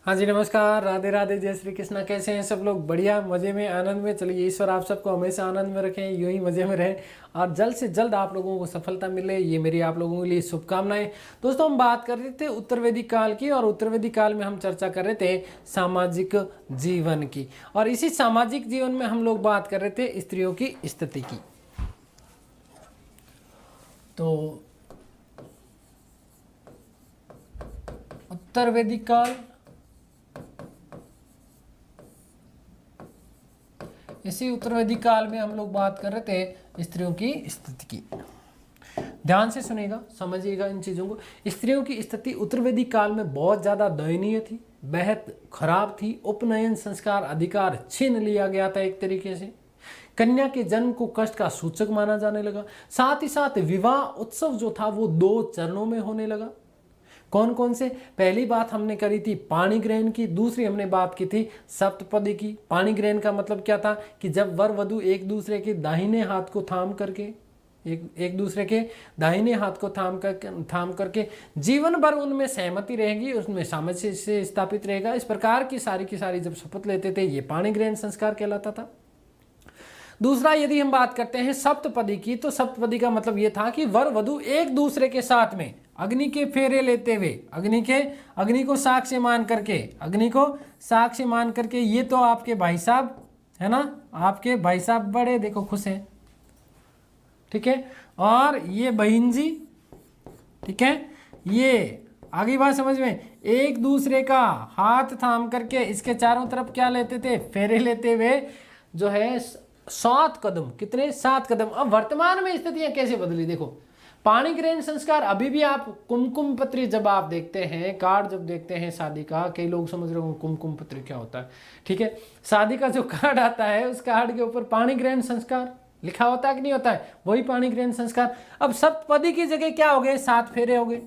हाँ जी, नमस्कार, राधे राधे, जय श्री कृष्णा। कैसे हैं सब लोग? बढ़िया, मजे में, आनंद में। चलिए, ईश्वर आप सबको हमेशा आनंद में रखें, यूं ही मजे में रहें और जल्द से जल्द आप लोगों को सफलता मिले, ये मेरी आप लोगों के लिए शुभकामनाएं। दोस्तों, हम बात कर रहे थे उत्तर वैदिक काल की, और उत्तर वैदिक काल में हम चर्चा कर रहे थे सामाजिक जीवन की, और इसी सामाजिक जीवन में हम लोग बात कर रहे थे स्त्रियों की स्थिति की। तो उत्तर वैदिक काल, इसी उत्तर वैदिक काल में हम लोग बात कर रहे थे स्त्रियों की स्थिति की। ध्यान से सुनिएगा, समझिएगा इन चीजों को। स्त्रियों की स्थिति उत्तर वैदिक काल में बहुत ज्यादा दयनीय थी, बेहद खराब थी। उपनयन संस्कार अधिकार छीन लिया गया था एक तरीके से। कन्या के जन्म को कष्ट का सूचक माना जाने लगा। साथ ही साथ विवाह उत्सव जो था वो 2 चरणों में होने लगा। कौन कौन से? पहली बात हमने करी थी पाणी ग्रहण की, दूसरी हमने बात की थी सप्तपदी की। पाणी ग्रहण का मतलब क्या था कि जब वर वधु एक दूसरे के दाहिने हाथ को थाम करके एक दूसरे के दाहिने हाथ को थाम करके जीवन भर उनमें सहमति रहेगी, उसमें सामंजस्य से स्थापित रहेगा, इस प्रकार की सारी जब शपथ लेते थे, ये पाणी ग्रहण संस्कार कहलाता था। दूसरा, यदि हम बात करते हैं सप्तपदी की, तो सप्तपदी का मतलब यह था कि वर वधु एक दूसरे के साथ में अग्नि के फेरे लेते हुए, अग्नि को साक्ष्य मान करके, ये तो आपके भाई साहब है ना, आपके भाई साहब बड़े देखो खुश हैं, ठीक है, और ये बहन जी, ठीक है, ये आगे बात समझ में, एक दूसरे का हाथ थाम करके इसके चारों तरफ क्या लेते थे? फेरे लेते हुए जो है 7 कदम। कितने? 7 कदम। अब वर्तमान में स्थितियां कैसे बदली देखो। पाणी ग्रहण संस्कार अभी भी आप कुमकुम पत्री जब आप देखते हैं, कार्ड जब देखते हैं शादी का, कई लोग समझ रहे हो कुमकुम पत्री क्या होता है, ठीक है, शादी का जो कार्ड आता है उस कार्ड के ऊपर पाणी ग्रहण संस्कार लिखा होता है कि नहीं होता है? वही पाणी ग्रहण संस्कार। अब सप्तपदी की जगह क्या हो गए? 7 फेरे हो गए।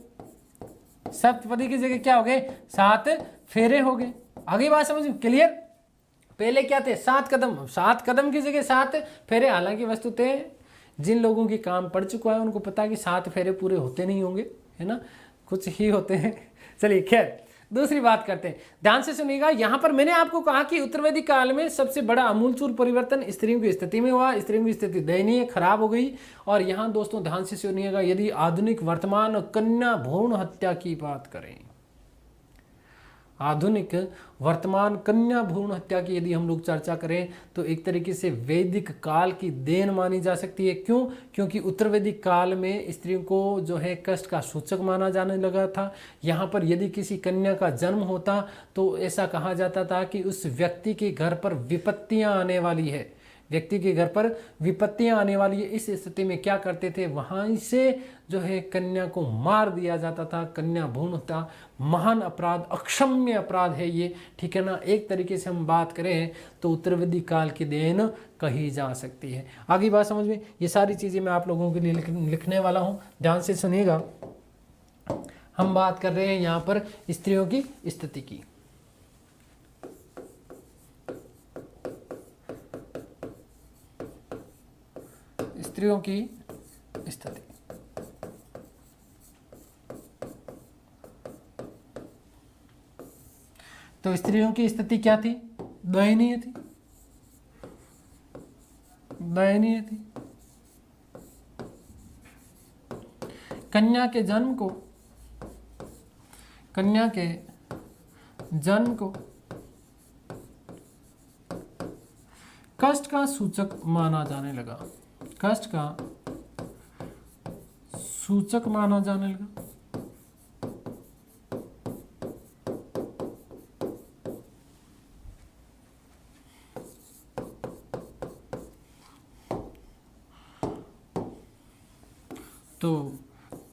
सप्तपदी की जगह क्या हो गए? 7 फेरे हो गए। आगे बात समझ क्लियर? पहले क्या थे? 7 कदम। 7 कदम की जगह 7 फेरे। हालांकि वस्तुतः जिन लोगों की काम पड़ चुका है उनको पता है कि 7 फेरे पूरे होते नहीं होंगे, है ना, कुछ ही होते हैं। चलिए खैर, दूसरी बात करते हैं, ध्यान से सुनिएगा। यहां पर मैंने आपको कहा कि उत्तर वैदिक काल में सबसे बड़ा अमूलचूल परिवर्तन स्त्रियों की स्थिति में हुआ। स्त्रियों की स्थिति दयनीय, खराब हो गई। और यहां दोस्तों ध्यान से सुनिएगा, यदि आधुनिक वर्तमान कन्या भ्रूण हत्या की बात करें, आधुनिक वर्तमान कन्या भ्रूण हत्या की यदि हम लोग चर्चा करें, तो एक तरीके से वैदिक काल की देन मानी जा सकती है। क्यों? क्योंकि उत्तर वैदिक काल में स्त्रियों को जो है कष्ट का सूचक माना जाने लगा था। यहाँ पर यदि किसी कन्या का जन्म होता तो ऐसा कहा जाता था कि उस व्यक्ति के घर पर विपत्तियां आने वाली है, व्यक्ति के घर पर विपत्तियां आने वाली है। इस स्थिति में क्या करते थे? वहां से जो है कन्या को मार दिया जाता था। कन्या भ्रूण हत्या महान अपराध, अक्षम्य अपराध है ये, ठीक है ना। एक तरीके से हम बात करें तो उत्तर वैदिक काल की देन कही जा सकती है। आगे बात समझ में, ये सारी चीजें मैं आप लोगों के लिए लिखने वाला हूं, ध्यान से सुनिएगा। हम बात कर रहे हैं यहां पर स्त्रियों की स्थिति की। स्त्रियों की स्थिति, तो स्त्रियों की स्थिति क्या थी? दयनीय थी, दयनीय थी। कन्या के जन्म को कष्ट का सूचक माना जाने लगा, कष्ट का सूचक माना जाने लगा। तो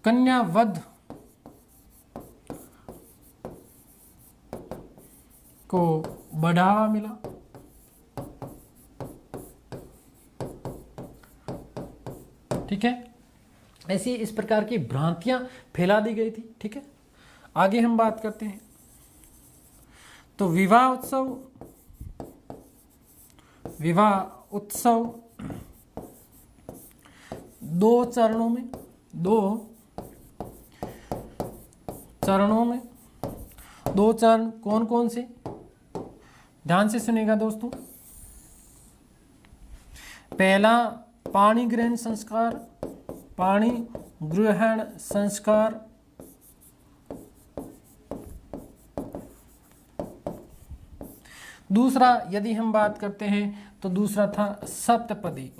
कन्या वध को बढ़ावा मिला। ठीक है, ऐसी इस प्रकार की भ्रांतियां फैला दी गई थी। ठीक है, आगे हम बात करते हैं। तो विवाह उत्सव 2 चरणों में दो चरण कौन कौन से, ध्यान से सुनिएगा दोस्तों। पहला पाणी ग्रहण संस्कार, पाणी ग्रहण संस्कार। दूसरा यदि हम बात करते हैं तो दूसरा था सप्तपदी।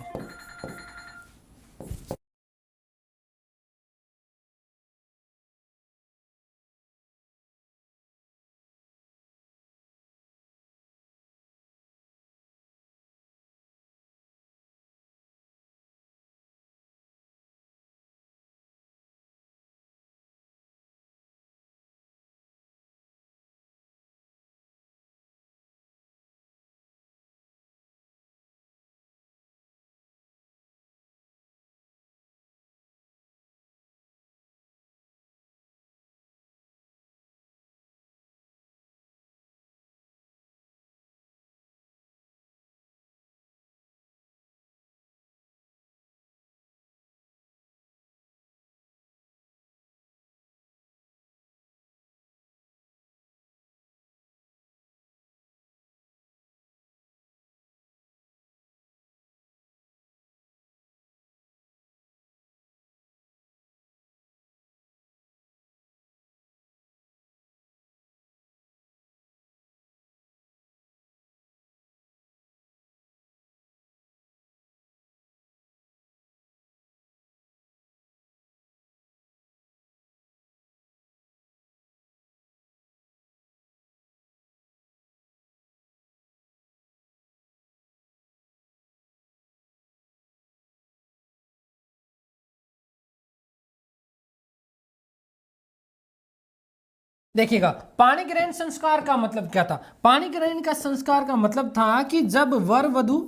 देखिएगा, पाणी ग्रहण संस्कार का मतलब क्या था। पाणी ग्रहण का संस्कार का मतलब था कि जब वर वधू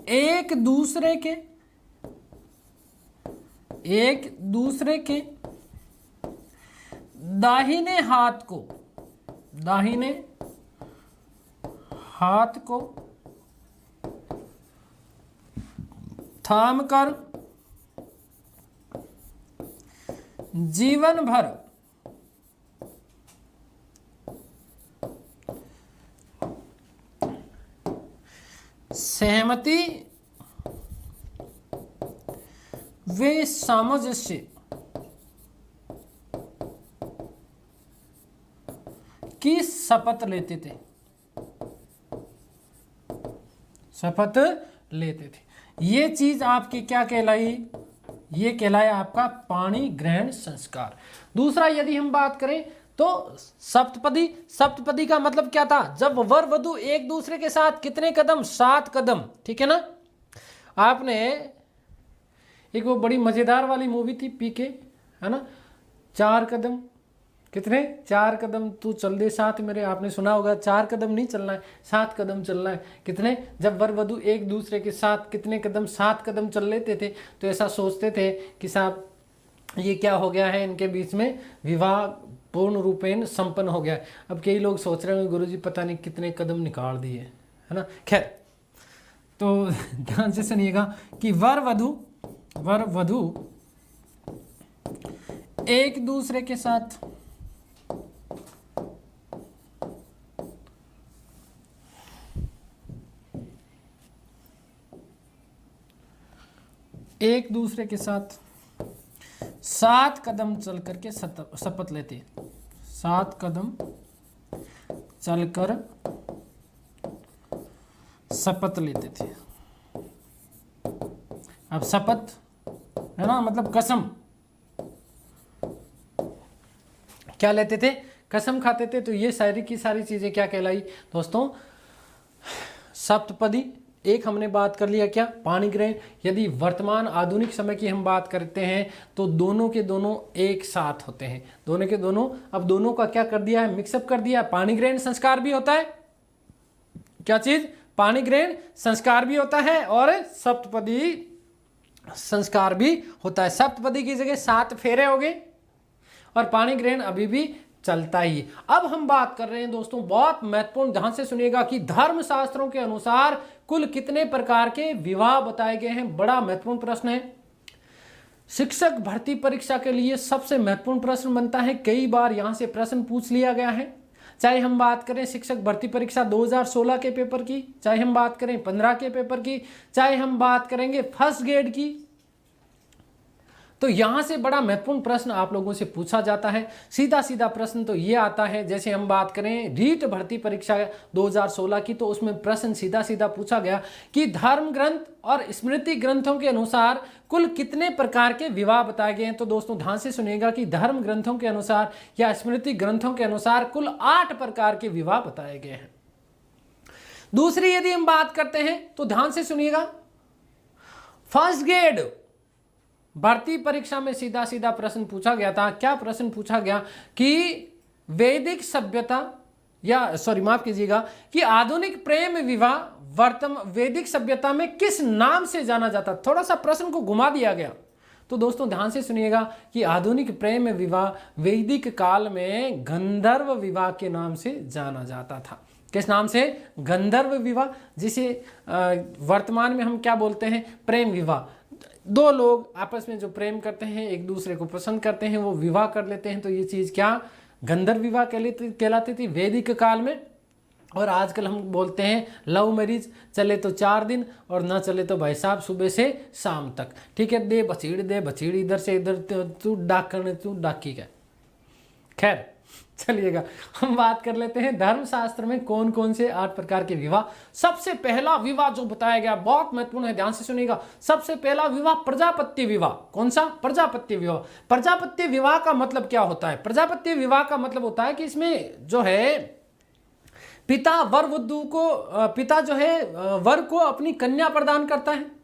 एक दूसरे के दाहिने हाथ को थाम कर जीवन भर सहमति वे सामंजस्य की शपथ लेते थे। ये चीज आपकी क्या कहलाई, ये कहलाया आपका पाणी ग्रहण संस्कार। दूसरा यदि हम बात करें तो सप्तपदी का मतलब क्या था, जब वर वधु एक दूसरे के साथ कितने कदम, 7 कदम, ठीक है ना। आपने एक वो बड़ी मजेदार वाली मूवी थी पीके, है ना, 4 कदम, कितने, 4 कदम तू चल दे साथ मेरे, आपने सुना होगा, 4 कदम नहीं चलना है, 7 कदम चलना है। कितने, जब वर वधु एक दूसरे के साथ कितने कदम, 7 कदम चल लेते थे तो ऐसा सोचते थे कि साहब ये क्या हो गया है, इनके बीच में विवाह पूर्ण रूपेण संपन्न हो गया है। अब कई लोग सोच रहे होंगे गुरुजी पता नहीं कितने कदम निकाल दिए, है ना। खैर, तो ध्यान से सुनिएगा कि वर वधु एक दूसरे के साथ एक दूसरे के साथ 7 कदम चल करके शपथ लेते, 7 कदम चलकर शपथ लेते थे। अब शपथ है ना, मतलब कसम, क्या लेते थे, कसम खाते थे। तो ये सारी की सारी चीजें क्या कहलाई दोस्तों, सप्तपदी। एक हमने बात कर लिया क्या, पाणी ग्रहण। यदि वर्तमान आधुनिक समय की हम बात करते हैं तो दोनों के दोनों एक साथ होते हैं, दोनों के दोनों। अब दोनों का क्या कर दिया है, मिक्सअप कर दिया। पाणी ग्रहण संस्कार भी होता है, क्या चीज, पाणी ग्रहण संस्कार भी होता है और सप्तपदी संस्कार भी होता है। सप्तपदी की जगह 7 फेरे हो गए और पाणी ग्रहण अभी भी चलता ही। अब हम बात कर रहे हैं दोस्तों, बहुत महत्वपूर्ण, ध्यान से सुनिएगा, कि धर्मशास्त्रों के अनुसार कुल कितने प्रकार के विवाह बताए गए हैं। बड़ा महत्वपूर्ण प्रश्न है। शिक्षक भर्ती परीक्षा के लिए सबसे महत्वपूर्ण प्रश्न बनता है, कई बार यहां से प्रश्न पूछ लिया गया है। चाहे हम बात करें शिक्षक भर्ती परीक्षा 2016 के पेपर की, चाहे हम बात करें 15 के पेपर की, चाहे हम बात करेंगे फर्स्ट ग्रेड की, तो यहां से बड़ा महत्वपूर्ण प्रश्न आप लोगों से पूछा जाता है। सीधा सीधा प्रश्न तो ये आता है, जैसे हम बात करें रीट भर्ती परीक्षा 2016 की, तो उसमें प्रश्न सीधा सीधा पूछा गया कि धर्म ग्रंथ और स्मृति ग्रंथों के अनुसार कुल कितने प्रकार के विवाह बताए गए हैं। तो दोस्तों ध्यान से सुनिएगा कि धर्म ग्रंथों के अनुसार या स्मृति ग्रंथों के अनुसार कुल 8 प्रकार के विवाह बताए गए हैं। दूसरी यदि हम बात करते हैं तो ध्यान से सुनिएगा, फर्स्ट ग्रेड भर्ती परीक्षा में सीधा सीधा प्रश्न पूछा गया था। क्या प्रश्न पूछा गया कि वैदिक सभ्यता माफ कीजिएगा कि आधुनिक प्रेम विवाह वर्तमान वैदिक सभ्यता में किस नाम से जाना जाता। थोड़ा सा प्रश्न को घुमा दिया गया। तो दोस्तों ध्यान से सुनिएगा कि आधुनिक प्रेम विवाह वैदिक काल में गंधर्व विवाह के नाम से जाना जाता था। किस नाम से? गंधर्व विवाह, जिसे वर्तमान में हम क्या बोलते हैं? प्रेम विवाह। दो लोग आपस में जो प्रेम करते हैं, एक दूसरे को पसंद करते हैं, वो विवाह कर लेते हैं, तो ये चीज क्या? गंधर्व विवाह कहलाती थी वैदिक काल में। और आजकल हम बोलते हैं लव मैरिज, चले तो 4 दिन और ना चले तो भाई साहब सुबह से शाम तक। ठीक है, दे बछीड़ इधर से इधर, तू डाकी का। खैर चलिएगा, हम बात कर लेते हैं धर्मशास्त्र में कौन कौन से 8 प्रकार के विवाह। सबसे पहला विवाह जो बताया गया बहुत महत्वपूर्ण है, ध्यान से सुनिएगा। सबसे पहला विवाह प्रजापत्य विवाह। कौन सा? प्रजापत्य विवाह। प्रजापत्य विवाह का मतलब क्या होता है? प्रजापत्य विवाह का मतलब होता है कि इसमें जो है पिता जो है वर को अपनी कन्या प्रदान करता है,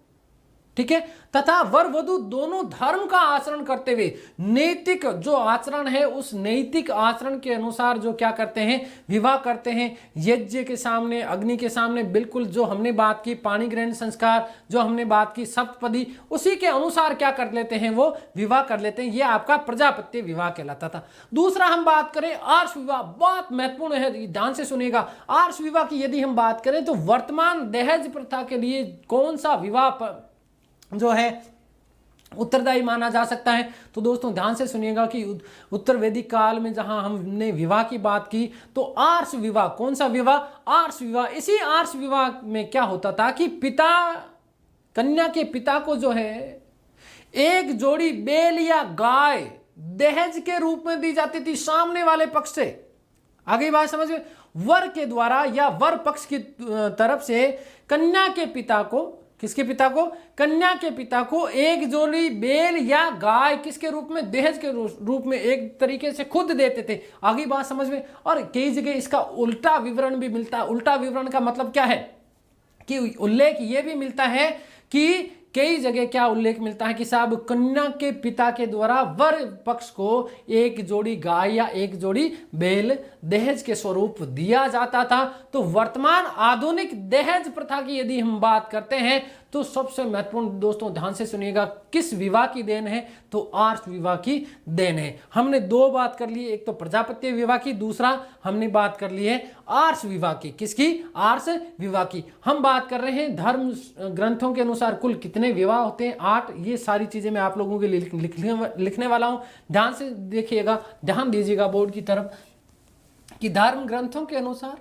ठीक है, तथा वर वधु दोनों धर्म का आचरण करते हुए नैतिक जो आचरण है उस नैतिक आचरण के अनुसार जो क्या करते हैं? विवाह करते हैं। यज्ञ के सामने, अग्नि के सामने, बिल्कुल जो हमने बात की पाणी ग्रहण संस्कार, जो हमने बात की सप्तपदी, उसी के अनुसार क्या कर लेते हैं? वो विवाह कर लेते हैं। ये आपका प्रजापत्य विवाह कहलाता था। दूसरा हम बात करें आर्ष विवाह, बहुत महत्वपूर्ण है, ध्यान से सुनिएगा। आर्ष विवाह की यदि हम बात करें तो वर्तमान दहेज प्रथा के लिए कौन सा विवाह जो है उत्तरदायी माना जा सकता है? तो दोस्तों ध्यान से सुनिएगा कि उत्तर वैदिक काल में जहां हमने विवाह की बात की तो आर्ष विवाह, कौन सा विवाह? आर्ष विवाह। इसी आर्ष विवाह में क्या होता था कि कन्या के पिता को जो है एक जोड़ी बैल या गाय दहेज के रूप में दी जाती थी सामने वाले पक्ष से। आगे बात समझ में? वर के द्वारा या वर पक्ष की तरफ से कन्या के पिता को, किसके पिता को? कन्या के पिता को एक जोड़ी बैल या गाय किसके रूप में? दहेज के रूप में एक तरीके से खुद देते थे। आगे बात समझ में? और कई जगह इसका उल्टा विवरण भी मिलता है। उल्टा विवरण का मतलब क्या है कि उल्लेख ये भी मिलता है कि कई जगह क्या उल्लेख मिलता है कि साहब कन्या के पिता के द्वारा वर पक्ष को एक जोड़ी गाय या एक जोड़ी बैल दहेज के स्वरूप दिया जाता था। तो वर्तमान आधुनिक दहेज प्रथा की यदि हम बात करते हैं तो सबसे महत्वपूर्ण दोस्तों ध्यान से सुनिएगा किस विवाह की देन है? तो आर्ष विवाह की देन है। हमने 2 बात कर ली, एक तो प्रजापत्य विवाह की, दूसरा हमने बात कर ली है आर्ष विवाह की। किसकी? आर्ष विवाह की। हम बात कर रहे हैं धर्म ग्रंथों के अनुसार कुल कितने विवाह होते हैं? 8। ये सारी चीजें मैं आप लोगों के लिए लिखने वाला हूं, ध्यान से देखिएगा, ध्यान दीजिएगा बोर्ड की तरफ कि धर्म ग्रंथों के अनुसार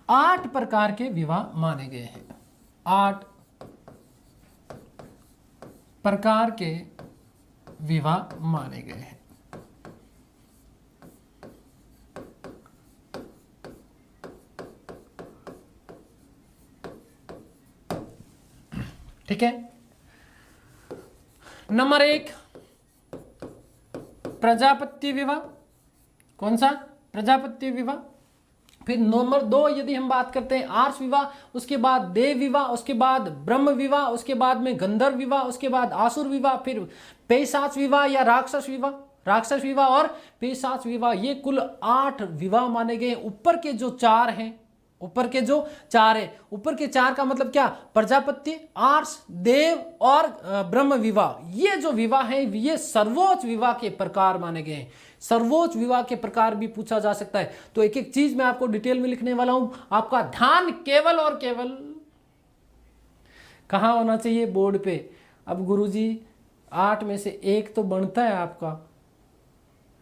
8 प्रकार के विवाह माने गए हैं। 8 प्रकार के विवाह माने गए हैं। ठीक है, नंबर 1 प्रजापत्य विवाह। कौन सा? प्रजापत्य विवाह। फिर नंबर 2 यदि हम बात करते हैं आर्ष विवाह, उसके बाद देव विवाह, उसके बाद ब्रह्म विवाह, उसके बाद में गंधर्व विवाह, उसके बाद आसुर विवाह, फिर पैशाच विवाह या राक्षस विवाह और पैशाच विवाह। ये कुल 8 विवाह माने गए। ऊपर के जो 4 हैं ऊपर के जो 4 है, ऊपर के 4 का मतलब क्या, प्रजापत्य, आर्ष, देव और ब्रह्म विवाह। ये जो विवाह है ये सर्वोच्च विवाह के प्रकार माने गए हैं। सर्वोच्च विवाह के प्रकार भी पूछा जा सकता है। तो एक एक चीज मैं आपको डिटेल में लिखने वाला हूं, आपका ध्यान केवल और केवल कहाँ होना चाहिए, बोर्ड पे। अब गुरुजी 8 में से 1 तो बनता है आपका,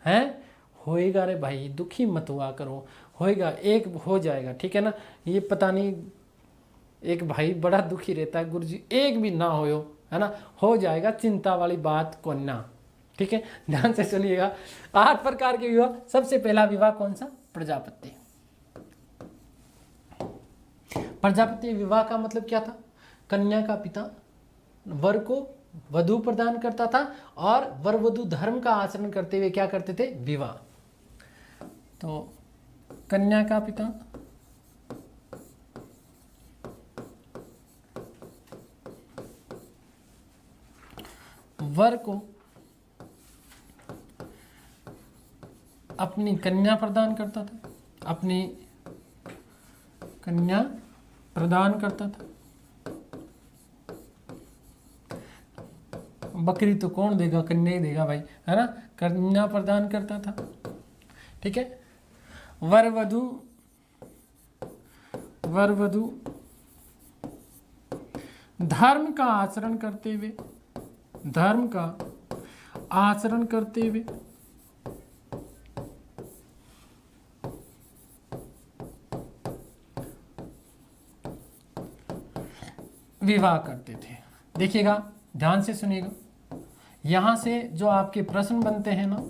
है होएगा रे भाई, दुखी मत हुआ करो, होएगा, 1 हो जाएगा, ठीक है ना। ये पता नहीं, एक भाई बड़ा दुखी रहता है, गुरुजी 1 भी ना हो, है ना, हो जाएगा, चिंता वाली बात को ना, ठीक है। ध्यान से सुनिएगा। 8 प्रकार के विवाह। सबसे पहला विवाह कौन सा, प्रजापत्य। प्रजापत्य विवाह का मतलब क्या था, कन्या का पिता वर को वधु प्रदान करता था और वर वधु धर्म का आचरण करते हुए क्या करते थे, विवाह। तो कन्या का पिता वर को अपनी कन्या प्रदान करता था, अपनी कन्या प्रदान करता था। बकरी तो कौन देगा, कन्या ही देगा भाई, है ना, कन्या प्रदान करता था, ठीक है। वर वधु धर्म का आचरण करते हुए, धर्म का आचरण करते हुए विवाह करते थे। देखिएगा, ध्यान से सुनिएगा, यहां से जो आपके प्रश्न बनते हैं ना,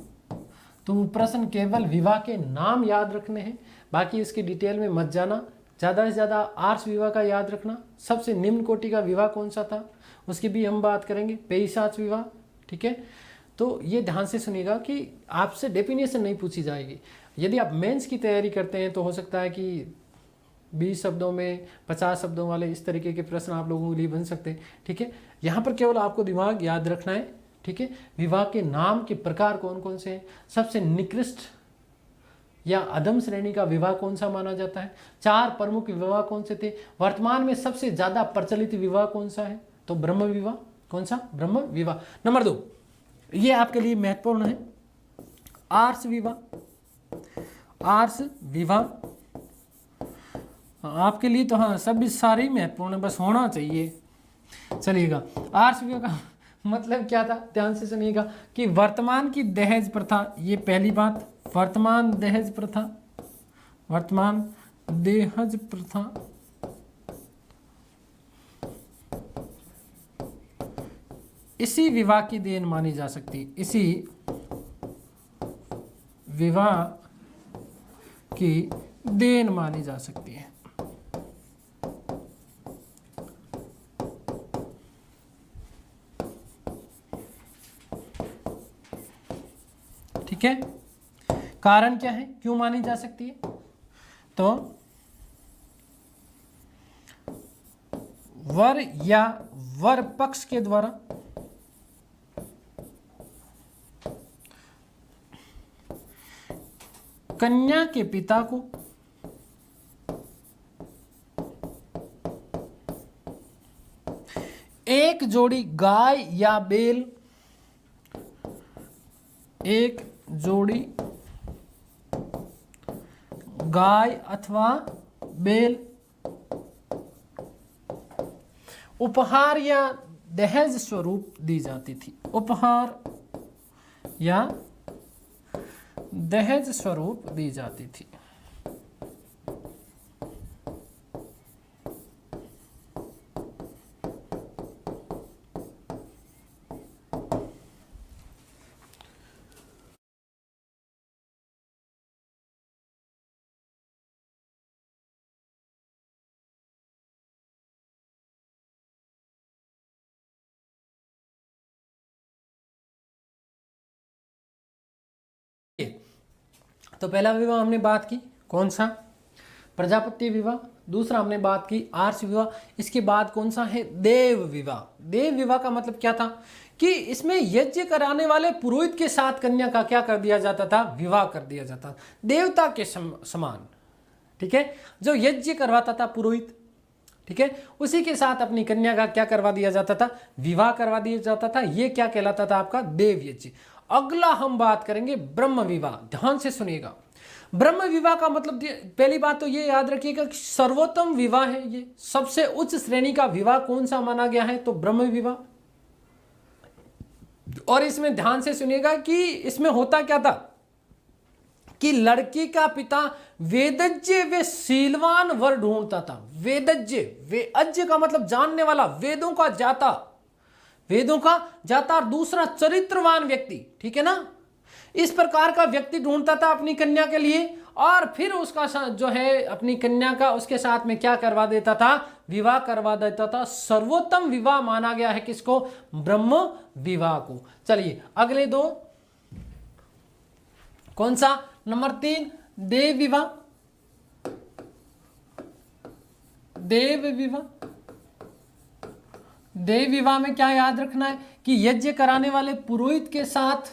तो वो प्रश्न केवल विवाह के नाम याद रखने हैं, बाकी इसकी डिटेल में मत जाना। ज़्यादा से ज़्यादा आर्ष विवाह का याद रखना। सबसे निम्न कोटि का विवाह कौन सा था उसकी भी हम बात करेंगे, पैशाच विवाह, ठीक है। तो ये ध्यान से सुनिएगा कि आपसे डेफिनेशन नहीं पूछी जाएगी। यदि आप मेंस की तैयारी करते हैं तो हो सकता है कि 20 शब्दों में 50 शब्दों वाले इस तरीके के प्रश्न आप लोगों के लिए बन सकते हैं, ठीक है। यहाँ पर केवल आपको दिमाग याद रखना है, ठीक है। विवाह के नाम के प्रकार कौन कौन से हैं, सबसे निकृष्ट या अधम श्रेणी का विवाह कौन सा माना जाता है, 4 प्रमुख विवाह कौन से थे, वर्तमान में सबसे ज्यादा प्रचलित विवाह कौन सा है, तो ब्रह्म विवाह। कौन सा, ब्रह्म विवाह। नंबर 2, ये आपके लिए महत्वपूर्ण है, आर्ष विवाह। आर्ष विवाह आपके लिए तो हाँ सब सारे ही महत्वपूर्ण है, बस होना चाहिए। चलिएगा, आर्ष विवाह का मतलब क्या था, ध्यान से सुनिएगा कि वर्तमान की दहेज प्रथा, ये पहली बात, वर्तमान दहेज प्रथा, वर्तमान दहेज प्रथा इसी विवाह की देन मानी जा सकती है, इसी विवाह की देन मानी जा सकती है। ठीक है, कारण क्या है, क्यों मानी जा सकती है, तो वर या वर पक्ष के द्वारा कन्या के पिता को एक जोड़ी गाय या बैल, एक जोड़ी गाय अथवा बैल उपहार या दहेज स्वरूप दी जाती थी, उपहार या दहेज स्वरूप दी जाती थी। तो पहला विवाह हमने बात की, कौन सा, प्रजापत्य विवाह। दूसरा हमने बात की आर्ष विवाह। इसके बाद कौन सा है, देव विवाह। देव विवाह का मतलब क्या था कि इसमें यज्ञ कराने वाले पुरोहित के साथ कन्या का क्या कर दिया जाता था, विवाह कर दिया जाता, देवता के समान, ठीक है, जो यज्ञ करवाता था पुरोहित, ठीक है, उसी के साथ अपनी कन्या का क्या करवा दिया जाता था, विवाह करवा दिया जाता था। ये क्या कहलाता था, आपका देव यज्ञ। अगला हम बात करेंगे ब्रह्म विवाह। ध्यान से सुनिएगा, ब्रह्म विवाह का मतलब पहली बात तो ये याद रखिएगा कि सर्वोत्तम विवाह है, ये सबसे उच्च श्रेणी का विवाह कौन सा माना गया है, तो ब्रह्म विवाह। और इसमें ध्यान से सुनिएगा कि इसमें होता क्या था कि लड़की का पिता वेदज्ञ व शीलवान वर ढूंढता था। वेदज्ञ, वेदज्ञ का मतलब जानने वाला, वेदों का जाता, वेदों का जाता, और दूसरा चरित्रवान व्यक्ति, ठीक है ना, इस प्रकार का व्यक्ति ढूंढता था अपनी कन्या के लिए। और फिर उसका जो है अपनी कन्या का उसके साथ में क्या करवा देता था, विवाह करवा देता था। सर्वोत्तम विवाह माना गया है किसको, ब्रह्म विवाह को। चलिए अगले दो, कौन सा, नंबर 3 देव विवाह। देव विवाह, देव विवाह में क्या याद रखना है कि यज्ञ कराने वाले पुरोहित के साथ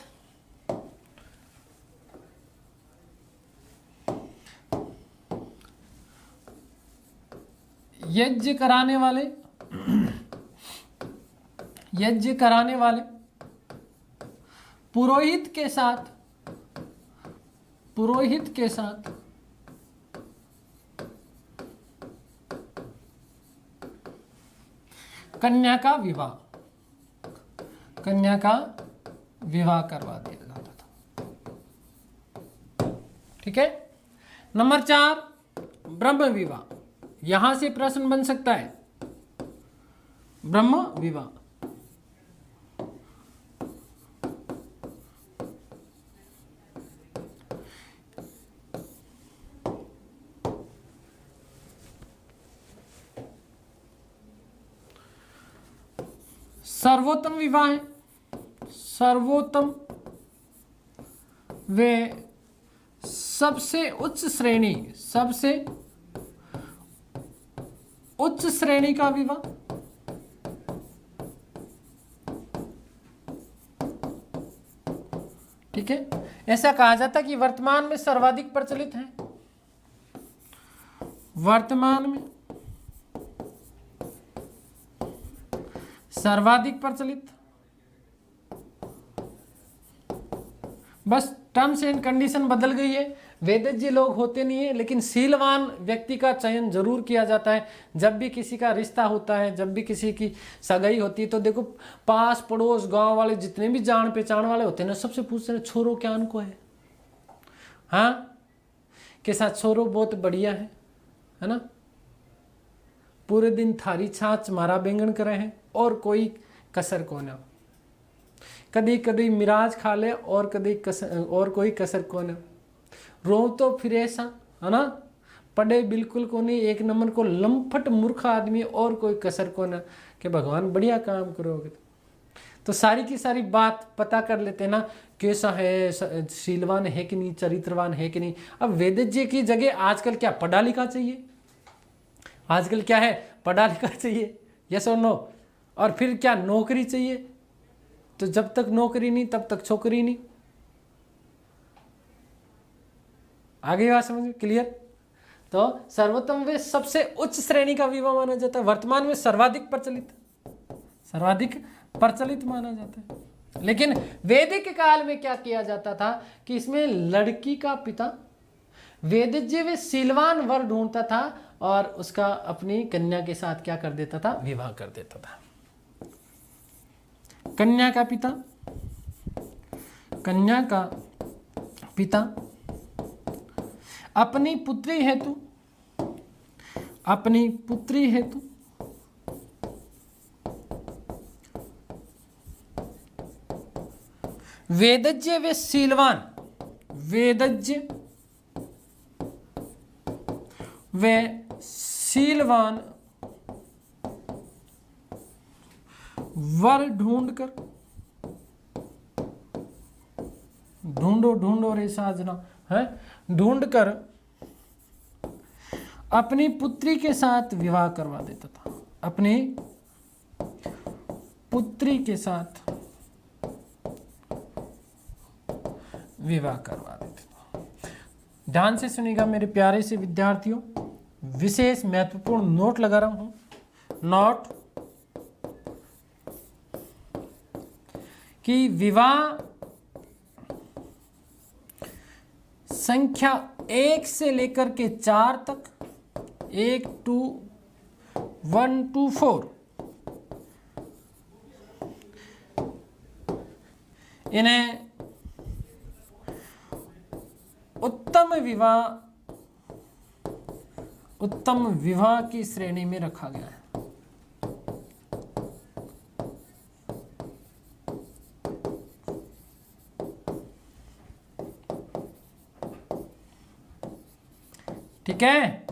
यज्ञ कराने वाले पुरोहित के साथ कन्या का विवाह करवा दिया जाता था, ठीक है। नंबर 4 ब्रह्म विवाह। यहां से प्रश्न बन सकता है, ब्रह्म विवाह। सर्वोत्तम विवाह है, सर्वोत्तम वे सबसे उच्च श्रेणी का विवाह, ठीक है। ऐसा कहा जाता है कि वर्तमान में सर्वाधिक प्रचलित है, वर्तमान में सर्वाधिक प्रचलित, बस टर्म्स एंड कंडीशन बदल गई है। वेदज्ञ लोग होते नहीं है, लेकिन शीलवान व्यक्ति का चयन जरूर किया जाता है। जब भी किसी का रिश्ता होता है, जब भी किसी की सगाई होती है, तो देखो पास पड़ोस गांव वाले जितने भी जान पहचान वाले होते हैं ना, सबसे पूछते हैं छोरो क्या उनको है, हाँ के साथ छोरो बहुत बढ़िया है ना, पूरे दिन थारी छाछ मारा बैंगन करे हैं और कोई कसर को ना, कदी कदी मिराज खा ले और कदी और कोई कसर को ना, रो तो फिर ऐसा है ना, पढ़े बिल्कुल को नहीं, एक नंबर को लंपट मूर्ख आदमी और कोई कसर को ना, कि भगवान बढ़िया काम करोगे। तो सारी की सारी बात पता कर लेते हैं ना, कैसा है, शीलवान है कि नहीं, चरित्रवान है कि नहीं। अब वेदज्ञ की जगह आजकल क्या पढ़ा लिखा चाहिए, आजकल क्या है, पढ़ा लिखा चाहिए, यस और नो। और फिर क्या नौकरी चाहिए, तो जब तक नौकरी नहीं तब तक छोकरी नहीं। आगे बात समझ में क्लियर। तो सर्वोत्तम वे सबसे उच्च श्रेणी का विवाह माना जाता है, वर्तमान में सर्वाधिक प्रचलित माना जाता है। लेकिन वैदिक काल में क्या किया जाता था कि इसमें लड़की का पिता वेदज्ञ व शीलवान वर ढूंढता था और उसका अपनी कन्या के साथ क्या कर देता था, विवाह कर देता था। कन्या का पिता अपनी पुत्री हेतु वेदज्ञ व शीलवान वर ढूंढो रे साजना है, ढूंढकर अपनी पुत्री के साथ विवाह करवा देता था, अपनी पुत्री के साथ विवाह करवा देता था। ध्यान से सुनिएगा मेरे प्यारे से विद्यार्थियों, विशेष महत्वपूर्ण नोट लगा रहा हूं, नोट कि विवाह संख्या 1 से लेकर के 4 तक, 1 to 4, इन्हें उत्तम विवाह की श्रेणी में रखा गया है। ठीक है।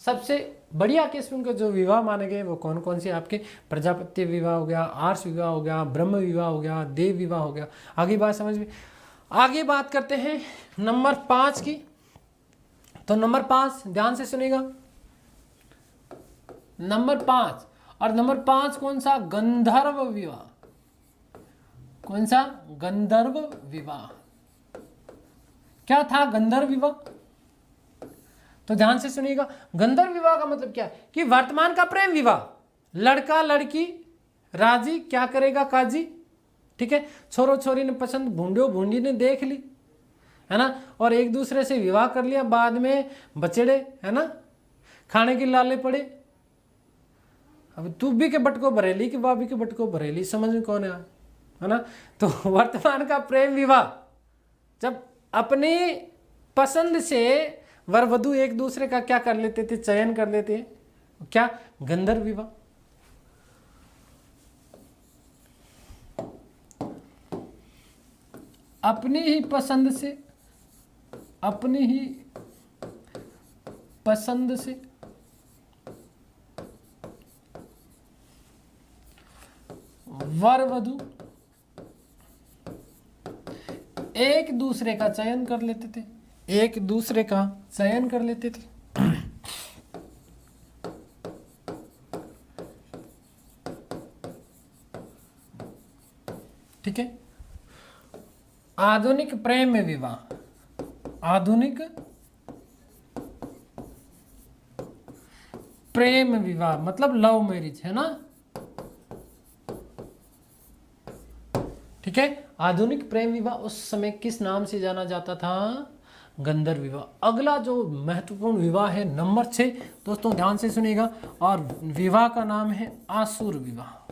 सबसे बढ़िया किस्म के जो विवाह माने गए वो कौन कौन से आपके, प्रजापत्य विवाह हो गया, आर्ष विवाह हो गया, ब्रह्म विवाह हो गया, देव विवाह हो गया। आगे बात समझ में, आगे बात करते हैं नंबर 5 की। तो नंबर 5 ध्यान से सुनिएगा, नंबर 5, और नंबर 5 कौन सा, गंधर्व विवाह। कौन सा, गंधर्व विवाह। क्या था गंधर्व विवाह? तो ध्यान से सुनिएगा, गंधर्व विवाह का मतलब क्या है कि वर्तमान का प्रेम विवाह, लड़का लड़की राजी क्या करेगा काजी, ठीक है, छोरो छोरी ने पसंद, भूंडियो भूंडी ने देख ली, है ना, और एक दूसरे से विवाह कर लिया, बाद में बचड़े, है ना, खाने के लाले पड़े। अब तू भी के बटको भरेली कि बाबी के बटको भरेली, समझ में कौन है ना। तो वर्तमान का प्रेम विवाह जब अपनी पसंद से वर वधु एक दूसरे का क्या कर लेते थे, चयन कर लेते हैं, क्या, गंधर्व विवाह। अपनी ही पसंद से वर वधु एक दूसरे का चयन कर लेते थे, एक दूसरे का चयन कर लेते थे। ठीक है। आधुनिक प्रेम विवाह, आधुनिक प्रेम विवाह मतलब लव मैरिज, है ना। ठीक है। आधुनिक प्रेम विवाह उस समय किस नाम से जाना जाता था, गंधर्व विवाह। अगला जो महत्वपूर्ण विवाह है नंबर 6, दोस्तों ध्यान से सुनिएगा, और विवाह का नाम है आसुर विवाह।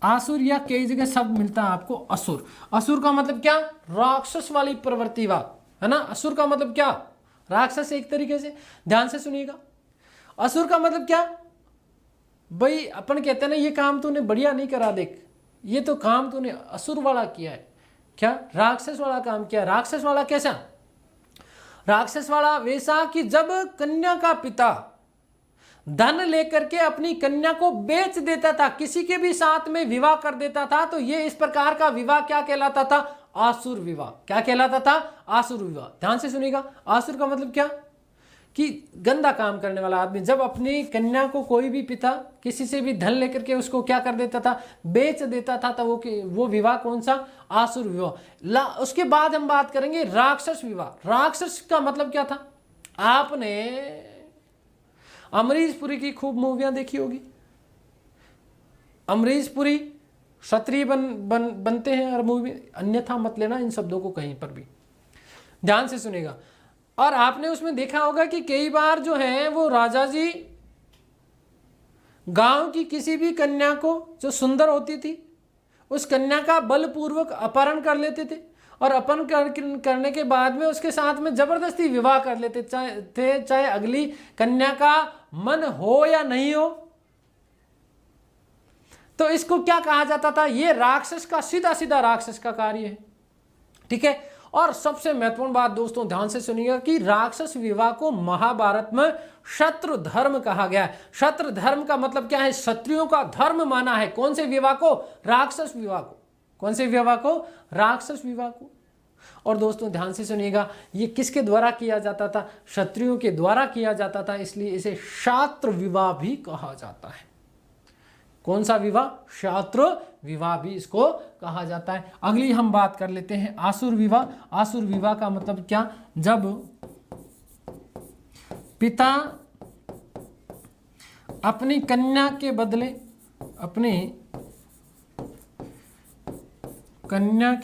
आसुर या कई जगह शब्द मिलता है आपको असुर। असुर का मतलब क्या, राक्षस वाली प्रवृत्ति वाला, है ना। असुर का मतलब क्या, राक्षस एक तरीके से। ध्यान से सुनिएगा, असुर का मतलब क्या, भाई अपन कहते हैं ना ये काम तूने बढ़िया नहीं करा, देख ये तो काम तूने असुर वाला किया है, क्या, राक्षस वाला काम किया। राक्षस वाला कैसा, राक्षस वाला वैसा कि जब कन्या का पिता धन लेकर के अपनी कन्या को बेच देता था, किसी के भी साथ में विवाह कर देता था, तो ये इस प्रकार का विवाह क्या कहलाता था, आसुर विवाह। क्या कहलाता था, आसुर विवाह। ध्यान से सुनिएगा, आसुर का मतलब क्या कि गंदा काम करने वाला आदमी। जब अपनी कन्या को कोई भी पिता किसी से भी धन लेकर के उसको क्या कर देता था, बेच देता था, तो वो विवाह कौन सा, आसुर विवाह। उसके बाद हम बात करेंगे राक्षस विवाह। राक्षस का मतलब क्या था, आपने अमरीश पुरी की खूब मूवियां देखी होगी। अमरीश पुरी क्षत्रिय बनते हैं और मूवी, अन्यथा मत लेना इन शब्दों को कहीं पर भी, ध्यान से सुनेगा। और आपने उसमें देखा होगा कि कई बार जो है वो राजा जी गांव की किसी भी कन्या को जो सुंदर होती थी उस कन्या का बलपूर्वक अपहरण कर लेते थे, और अपहरण करने के बाद में उसके साथ में जबरदस्ती विवाह कर लेते थे, चाहे अगली कन्या का मन हो या नहीं हो। तो इसको क्या कहा जाता था, ये राक्षस का, सीधा सीधा राक्षस का कार्य है। ठीक है। और सबसे महत्वपूर्ण बात दोस्तों ध्यान से सुनिएगा कि राक्षस विवाह को महाभारत में शत्रु धर्म कहा गया है। शत्रु धर्म का मतलब क्या है, क्षत्रियों का धर्म माना है। कौन से विवाह को, राक्षस विवाह को। कौन से विवाह को, राक्षस विवाह को। और दोस्तों ध्यान से सुनिएगा, ये किसके द्वारा किया जाता था, क्षत्रियों के द्वारा किया जाता था, इसलिए इसे शात्र विवाह भी कहा जाता है। कौन सा विवाह? शास्त्र विवाह भी इसको कहा जाता है। अगली हम बात कर लेते हैं आसुर विवाह। आसुर विवाह का मतलब क्या? जब पिता अपनी कन्या के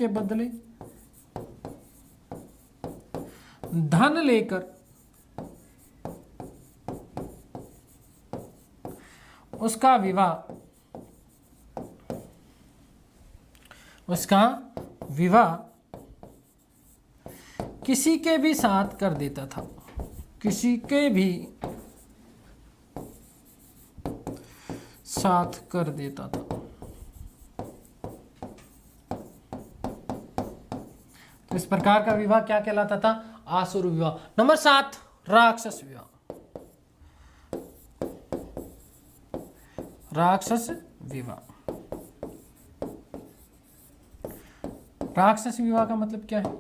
बदले धन लेकर उसका विवाह किसी के भी साथ कर देता था, किसी के भी साथ कर देता था। तो इस प्रकार का विवाह क्या कहलाता था? आसुर विवाह। नंबर 7, राक्षस विवाह। राक्षस विवाह। राक्षस विवाह का मतलब क्या है?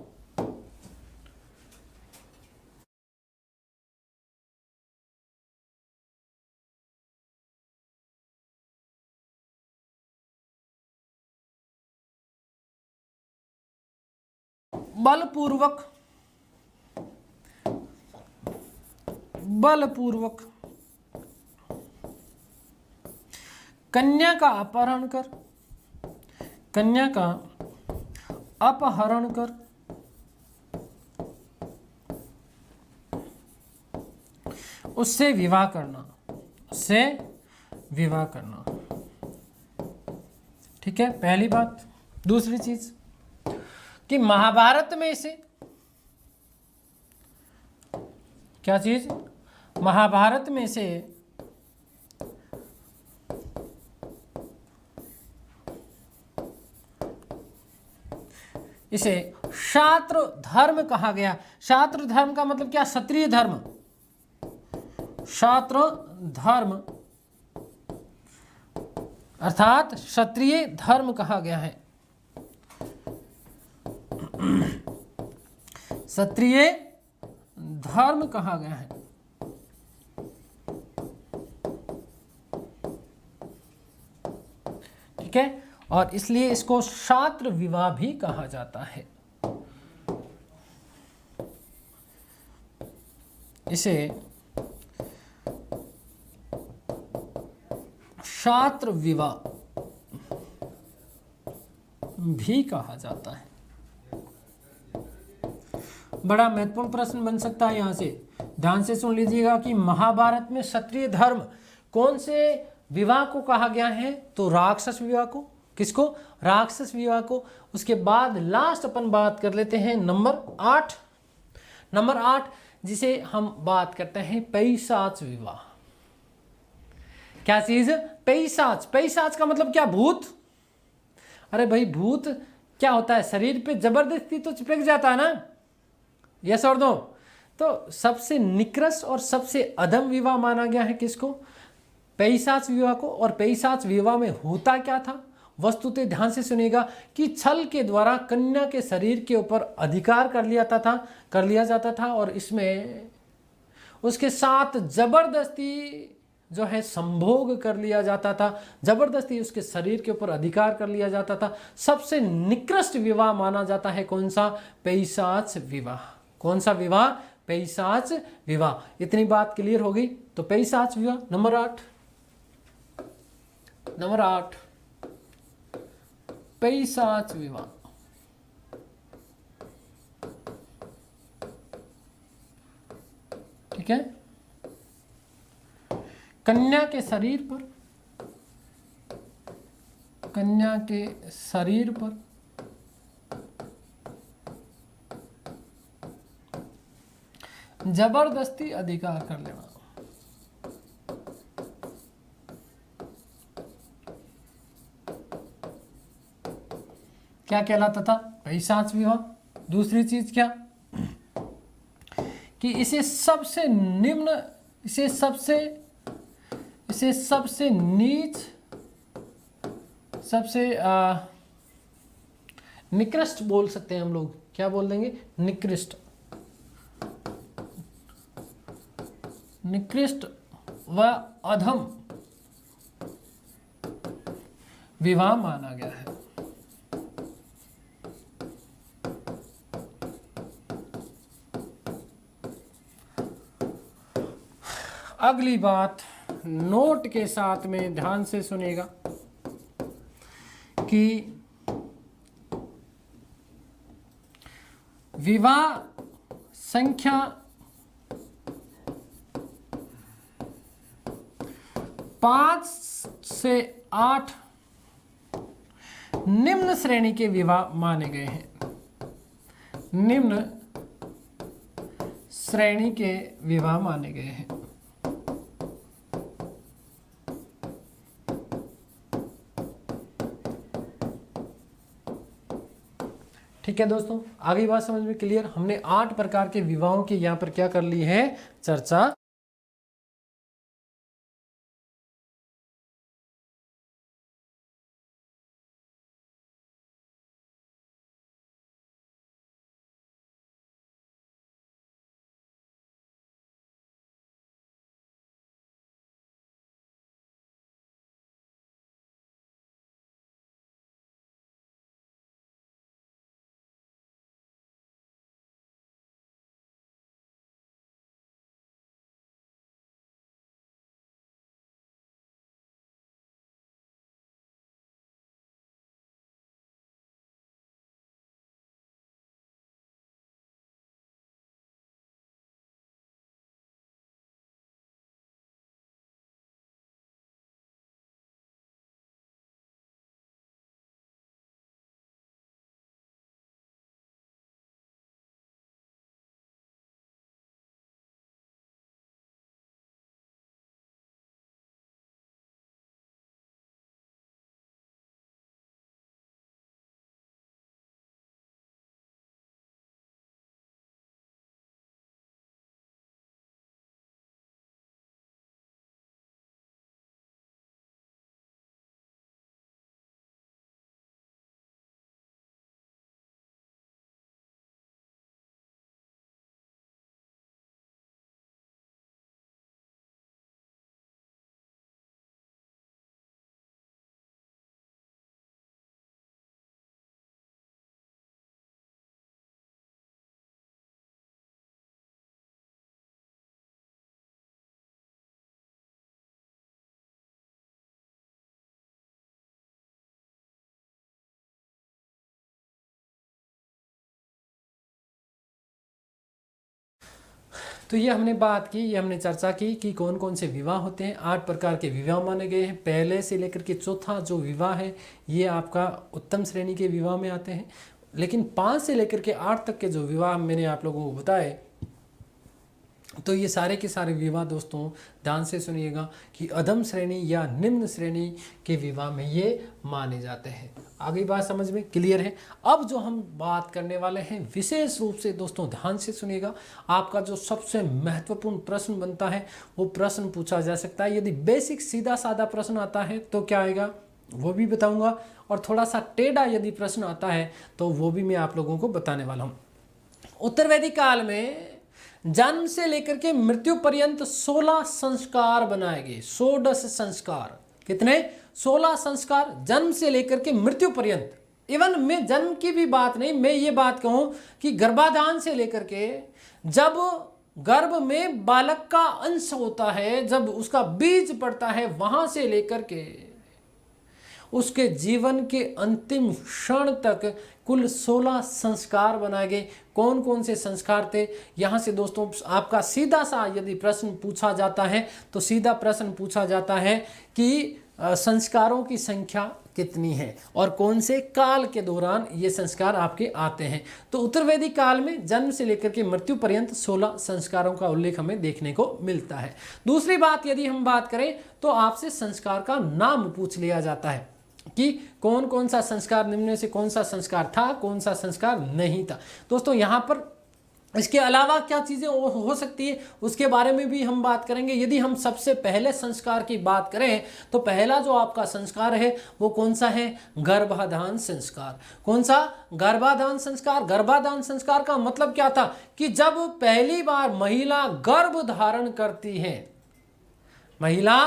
बलपूर्वक कन्या का अपहरण कर उससे विवाह करना। ठीक है, पहली बात। दूसरी चीज कि महाभारत में से क्या चीज? महाभारत में से इसे क्षात्र धर्म कहा गया। क्षात्र धर्म का मतलब क्या? क्षत्रिय धर्म। क्षात्र धर्म अर्थात क्षत्रिय धर्म कहा गया है। क्षत्रिय धर्म कहा गया है। ठीक है, और इसलिए इसको क्षात्र विवाह भी कहा जाता है। इसे क्षात्र विवाह भी कहा जाता है। बड़ा महत्वपूर्ण प्रश्न बन सकता है यहां से, ध्यान से सुन लीजिएगा कि महाभारत में क्षत्रिय धर्म कौन से विवाह को कहा गया है? तो राक्षस विवाह को। किसको? राक्षस विवाह को। उसके बाद लास्ट अपन बात कर लेते हैं नंबर 8। नंबर 8 जिसे हम बात करते हैं पैशाच विवाह। क्या चीज? पैशाच। पैशाच का मतलब क्या? भूत। अरे भाई, भूत क्या होता है? शरीर पे जबरदस्ती तो चिपक जाता है ना, यस और नो। तो सबसे निकृष्ट और सबसे अधम विवाह माना गया है किसको? पैशाच विवाह को। और पैशाच विवाह में होता क्या था? वस्तुतः ध्यान से सुनिएगा कि छल के द्वारा कन्या के शरीर के ऊपर अधिकार कर लिया जाता था और इसमें उसके साथ जबरदस्ती जो है संभोग कर लिया जाता था, जबरदस्ती उसके शरीर के ऊपर अधिकार कर लिया जाता था। सबसे निकृष्ट विवाह माना जाता है कौन सा? पैशाच विवाह। कौन सा विवाह? पैशाच विवाह। इतनी बात क्लियर हो गई। तो पैशाच विवाह नंबर 8। नंबर 8 पैशाच विवाह। ठीक है, कन्या के शरीर पर जबरदस्ती अधिकार कर लेना। क्या कहलाता था? पैशाच विवाह। दूसरी चीज क्या? कि इसे सबसे निम्न, इसे सबसे नीच, सबसे निकृष्ट बोल सकते हैं हम लोग। क्या बोल देंगे? निकृष्ट। निकृष्ट व अधम विवाह माना गया है। अगली बात नोट के साथ में ध्यान से सुनेगा कि विवाह संख्या 5 से 8 निम्न श्रेणी के विवाह माने गए हैं। निम्न श्रेणी के विवाह माने गए हैं। ठीक है दोस्तों, आगे बात समझ में क्लियर। हमने 8 प्रकार के विवाहों की यहां पर क्या कर ली है, चर्चा। तो ये हमने बात की, ये हमने चर्चा की कि कौन कौन से विवाह होते हैं। 8 प्रकार के विवाह माने गए हैं। पहले से लेकर के चौथा जो विवाह है ये आपका उत्तम श्रेणी के विवाह में आते हैं। लेकिन 5 से लेकर के 8 तक के जो विवाह मैंने आप लोगों को बताए, तो ये सारे के सारे विवाह दोस्तों ध्यान से सुनिएगा कि अधम श्रेणी या निम्न श्रेणी के विवाह में ये माने जाते हैं। आगे बात समझ में क्लियर है। अब जो हम बात करने वाले हैं विशेष रूप से दोस्तों ध्यान से सुनिएगा, आपका जो सबसे महत्वपूर्ण प्रश्न बनता है वो प्रश्न पूछा जा सकता है। यदि बेसिक सीधा साधा प्रश्न आता है तो क्या आएगा वो भी बताऊंगा, और थोड़ा सा टेढ़ा यदि प्रश्न आता है तो वो भी मैं आप लोगों को बताने वाला हूँ। उत्तर वैदिक काल में जन्म से लेकर के मृत्यु पर्यंत 16 संस्कार बनाए गए। 16 संस्कार, कितने? 16 संस्कार जन्म से लेकर के मृत्यु पर्यंत। इवन मैं जन्म की भी बात नहीं, मैं ये बात कहूं कि गर्भाधान से लेकर के जब गर्भ में बालक का अंश होता है, जब उसका बीज पड़ता है, वहां से लेकर के उसके जीवन के अंतिम क्षण तक कुल 16 संस्कार बनाए गए। कौन कौन से संस्कार थे? यहाँ से दोस्तों आपका सीधा सा यदि प्रश्न पूछा जाता है तो सीधा प्रश्न पूछा जाता है कि संस्कारों की संख्या कितनी है और कौन से काल के दौरान ये संस्कार आपके आते हैं। तो उत्तर वैदिक काल में जन्म से लेकर के मृत्यु पर्यंत 16 संस्कारों का उल्लेख हमें देखने को मिलता है। दूसरी बात यदि हम बात करें तो आपसे संस्कार का नाम पूछ लिया जाता है कि कौन कौन सा संस्कार, निम्न में से कौन सा संस्कार था, कौन सा संस्कार नहीं था। दोस्तों यहाँ पर इसके अलावा क्या चीज़ें हो सकती है उसके बारे में भी हम बात करेंगे। यदि हम सबसे पहले संस्कार की बात करें तो पहला जो आपका संस्कार है वो कौन सा है? गर्भाधान संस्कार। कौन सा? गर्भाधान संस्कार। गर्भाधान संस्कार का मतलब क्या था कि जब पहली बार महिला गर्भ धारण करती है, महिला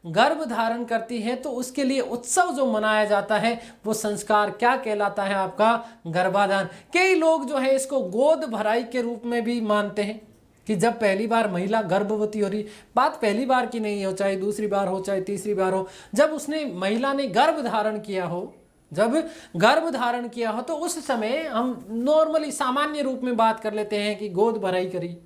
गर्भ धारण करती है तो उसके लिए उत्सव जो मनाया जाता है वो संस्कार क्या कहलाता है? आपका गर्भाधान। कई लोग जो है इसको गोद भराई के रूप में भी मानते हैं कि जब पहली बार महिला गर्भवती हो रही, बात पहली बार की नहीं हो, चाहे दूसरी बार हो चाहे तीसरी बार हो, जब उसने महिला ने गर्भ धारण किया हो, जब गर्भ धारण किया हो तो उस समय हम नॉर्मली सामान्य रूप में बात कर लेते हैं कि गोद भराई करी।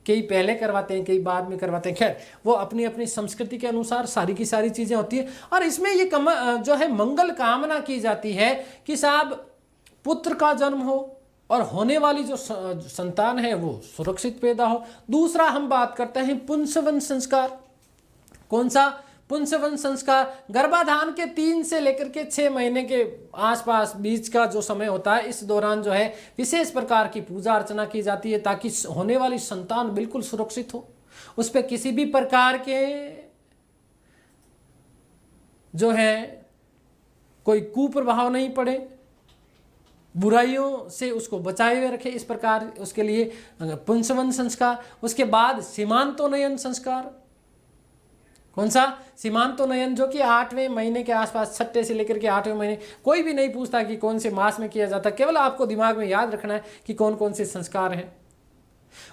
कई पहले करवाते हैं, कई बाद में करवाते हैं, खैर वो अपनी अपनी संस्कृति के अनुसार सारी की सारी चीजें होती है। और इसमें ये जो है मंगल कामना की जाती है कि साहब पुत्र का जन्म हो और होने वाली जो संतान है वो सुरक्षित पैदा हो। दूसरा हम बात करते हैं पुंसवन संस्कार। कौन सा? पुंसवन संस्कार। गर्भाधान के 3 से लेकर के 6 महीने के आसपास बीच का जो समय होता है, इस दौरान जो है विशेष प्रकार की पूजा अर्चना की जाती है ताकि होने वाली संतान बिल्कुल सुरक्षित हो, उस पर किसी भी प्रकार के जो है कोई कुप्रभाव नहीं पड़े, बुराइयों से उसको बचाए हुए रखे, इस प्रकार उसके लिए पुंसवन संस्कार। उसके बाद सीमांतोन्नयन संस्कार। कौन सा? सीमांतोन्नयन, जो कि 8वें महीने के आसपास, 6 से लेकर के 8वें महीने, कोई भी नहीं पूछता कि कौन से मास में किया जाता, केवल आपको दिमाग में याद रखना है कि कौन कौन से संस्कार हैं।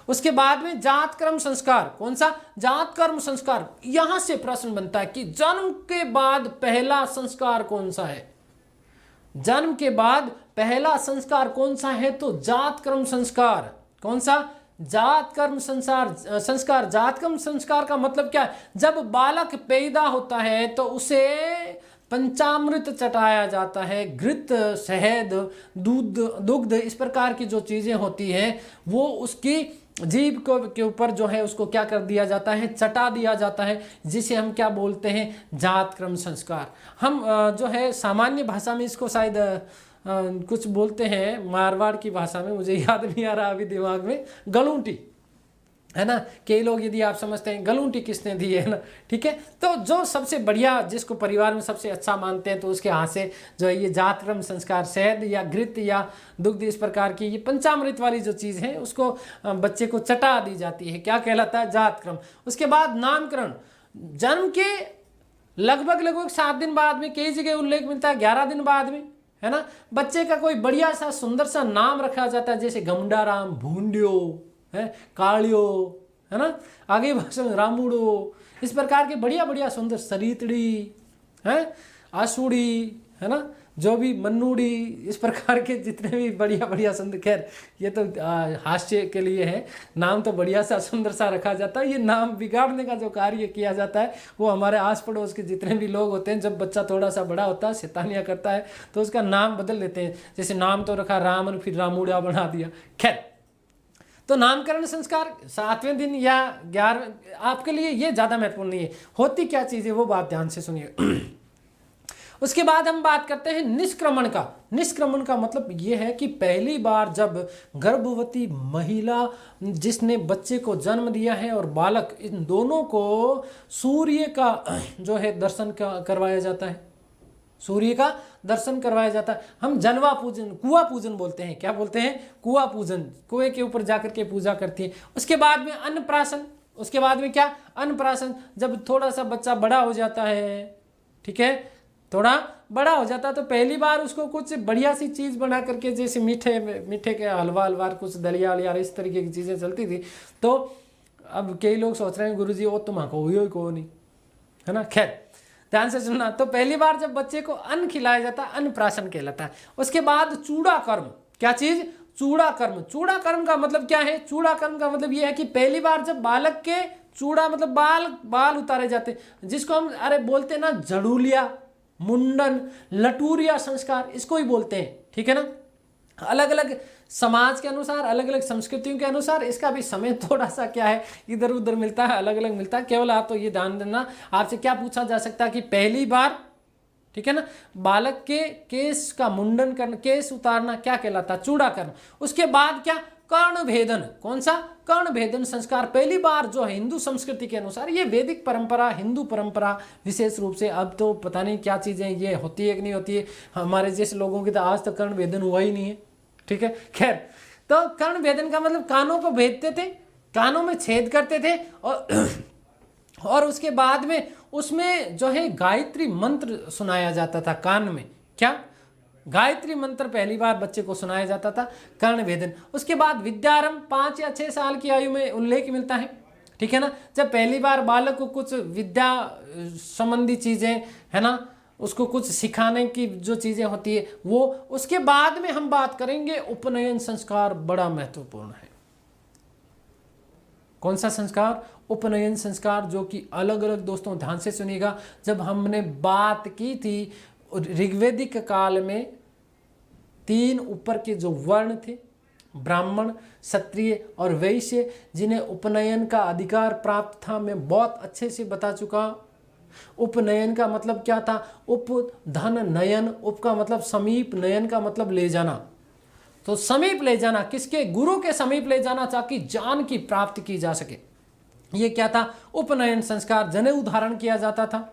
उसके बाद में जातकर्म संस्कार। कौन सा? जातकर्म संस्कार। यहां से प्रश्न बनता है कि जन्म के बाद पहला संस्कार कौन सा है? जन्म के बाद पहला संस्कार कौन सा है? तो जातकर्म संस्कार। कौन सा? जातकर्म संस्कार। जातकर्म संस्कार का मतलब क्या है? जब बालक पैदा होता है तो उसे पंचामृत चटाया जाता है, घृत, शहद, दूध, दुग्ध, इस प्रकार की जो चीजें होती हैं वो उसकी जीभ को के ऊपर जो है उसको क्या कर दिया जाता है? चटा दिया जाता है, जिसे हम क्या बोलते हैं? जातकर्म संस्कार। हम जो है सामान्य भाषा में इसको शायद कुछ बोलते हैं, मारवाड़ की भाषा में, मुझे याद नहीं आ रहा अभी दिमाग में, गलूंटी, है ना। कई लोग यदि आप समझते हैं गलूंटी किसने दी है ना, ठीक है। तो जो सबसे बढ़िया, जिसको परिवार में सबसे अच्छा मानते हैं, तो उसके हाथ से जो है ये जातकर्म संस्कार, शहद या घृत या दुग्ध, इस प्रकार की ये पंचामृत वाली जो चीज़ है उसको बच्चे को चटा दी जाती है, क्या कहलाता है? जातकर्म। उसके बाद नामकरण। जन्म के लगभग 7 दिन बाद में, कई जगह उल्लेख मिलता है 11 दिन बाद में, है ना, बच्चे का कोई बढ़िया सा सुंदर सा नाम रखा जाता है, जैसे गमडाराम, भूंडियो है, कालियो, है ना, आगे भाषा में रामुड़ो, इस प्रकार के बढ़िया बढ़िया सुंदर, सरीतड़ी है, आसुड़ी, है ना, जो भी मन्नूड़ी, इस प्रकार के जितने भी बढ़िया बढ़िया सुंदर, खैर ये तो हास्य के लिए है, नाम तो बढ़िया सा सुंदर सा रखा जाता है। ये नाम बिगाड़ने का जो कार्य किया जाता है वो हमारे आस पड़ोस के जितने भी लोग होते हैं, जब बच्चा थोड़ा सा बड़ा होता है, शैतानियाँ करता है, तो उसका नाम बदल लेते हैं। जैसे नाम तो रखा रामन, फिर रामुड़ा बना दिया। खैर, तो नामकरण संस्कार 7वें दिन या 11वें, आपके लिए ये ज़्यादा महत्वपूर्ण नहीं है। होती क्या चीज़ है वो बात ध्यान से सुनिए। उसके बाद हम बात करते हैं निष्क्रमण का। निष्क्रमण का मतलब ये है कि पहली बार जब गर्भवती महिला जिसने बच्चे को जन्म दिया है और बालक, इन दोनों को सूर्य का जो है दर्शन करवाया जाता है, सूर्य का दर्शन करवाया जाता है। हम जलवा पूजन, कुआं पूजन बोलते हैं। क्या बोलते हैं? कुआं पूजन। कुएं के ऊपर जाकर के पूजा करती है। उसके बाद में अन्नप्राशन। उसके बाद में क्या? अन्नप्राशन। जब थोड़ा सा बच्चा बड़ा हो जाता है, ठीक है, थोड़ा बड़ा हो जाता है, तो पहली बार उसको कुछ बढ़िया सी चीज़ बना करके, जैसे मीठे के हलवा, कुछ दलिया वलिया, इस तरीके की चीज़ें चलती थी। तो अब कई लोग सोच रहे हैं गुरुजी वो तुम्हारा हुई को नहीं, है ना। खैर, ध्यान से सुनना। तो पहली बार जब बच्चे को अन्न खिलाया जाता है, अन्नप्राशन कहलाता है। उसके बाद चूड़ा कर्म। क्या चीज? चूड़ा कर्म। चूड़ा कर्म का मतलब क्या है? चूड़ा कर्म का मतलब यह है कि पहली बार जब बालक के चूड़ा मतलब बाल उतारे जाते, जिसको हम अरे बोलते हैं ना, जड़ूलिया, मुंडन, लटूरिया संस्कार, इसको ही बोलते हैं, ठीक है ना। अलग अलग समाज के अनुसार, अलग अलग संस्कृतियों के अनुसार इसका भी समय थोड़ा सा क्या है, इधर उधर मिलता है, अलग अलग मिलता है। केवल आप तो ये ध्यान देना, आपसे क्या पूछा जा सकता है कि पहली बार, ठीक है ना, बालक के केस का मुंडन करना, केस उतारना क्या कहलाता है? चूड़ा करना। उसके बाद क्या? कर्ण भेदन। कौन सा? कर्ण भेदन संस्कार। पहली बार जो है हिंदू संस्कृति के अनुसार, ये वैदिक परंपरा, हिंदू परंपरा विशेष रूप से, अब तो पता नहीं क्या चीजें ये होती है कि नहीं होती है, हमारे जैसे लोगों की तो आज तक कर्ण भेदन हुआ ही नहीं है, ठीक है। खैर, तो कर्ण भेदन का मतलब कानों को भेदते थे, कानों में छेद करते थे, और उसके बाद में उसमें जो है गायत्री मंत्र सुनाया जाता था कान में। क्या? गायत्री मंत्र पहली बार बच्चे को सुनाया जाता था, कर्ण भेदन। उसके बाद विद्यारंभ 5 या 6 साल की आयु में उल्लेख मिलता है, ठीक है ना, जब पहली बार बालक को कुछ विद्या संबंधी चीजें, है ना, उसको कुछ सिखाने की जो चीजें होती है वो। उसके बाद में हम बात करेंगे उपनयन संस्कार, बड़ा महत्वपूर्ण है। कौन सा संस्कार? उपनयन संस्कार, जो कि अलग अलग, दोस्तों ध्यान से सुनिएगा, जब हमने बात की थी ऋग्वेदिक काल में 3 ऊपर के जो वर्ण थे, ब्राह्मण, क्षत्रिय और वैश्य, जिन्हें उपनयन का अधिकार प्राप्त था, मैं बहुत अच्छे से बता चुका। उपनयन का मतलब क्या था? उप धन नयन, उप का मतलब समीप, नयन का मतलब ले जाना। तो समीप ले जाना, किसके? गुरु के समीप ले जाना, ताकि ज्ञान की प्राप्ति की जा सके। ये क्या था? उपनयन संस्कार। जनेऊ धारण किया जाता था,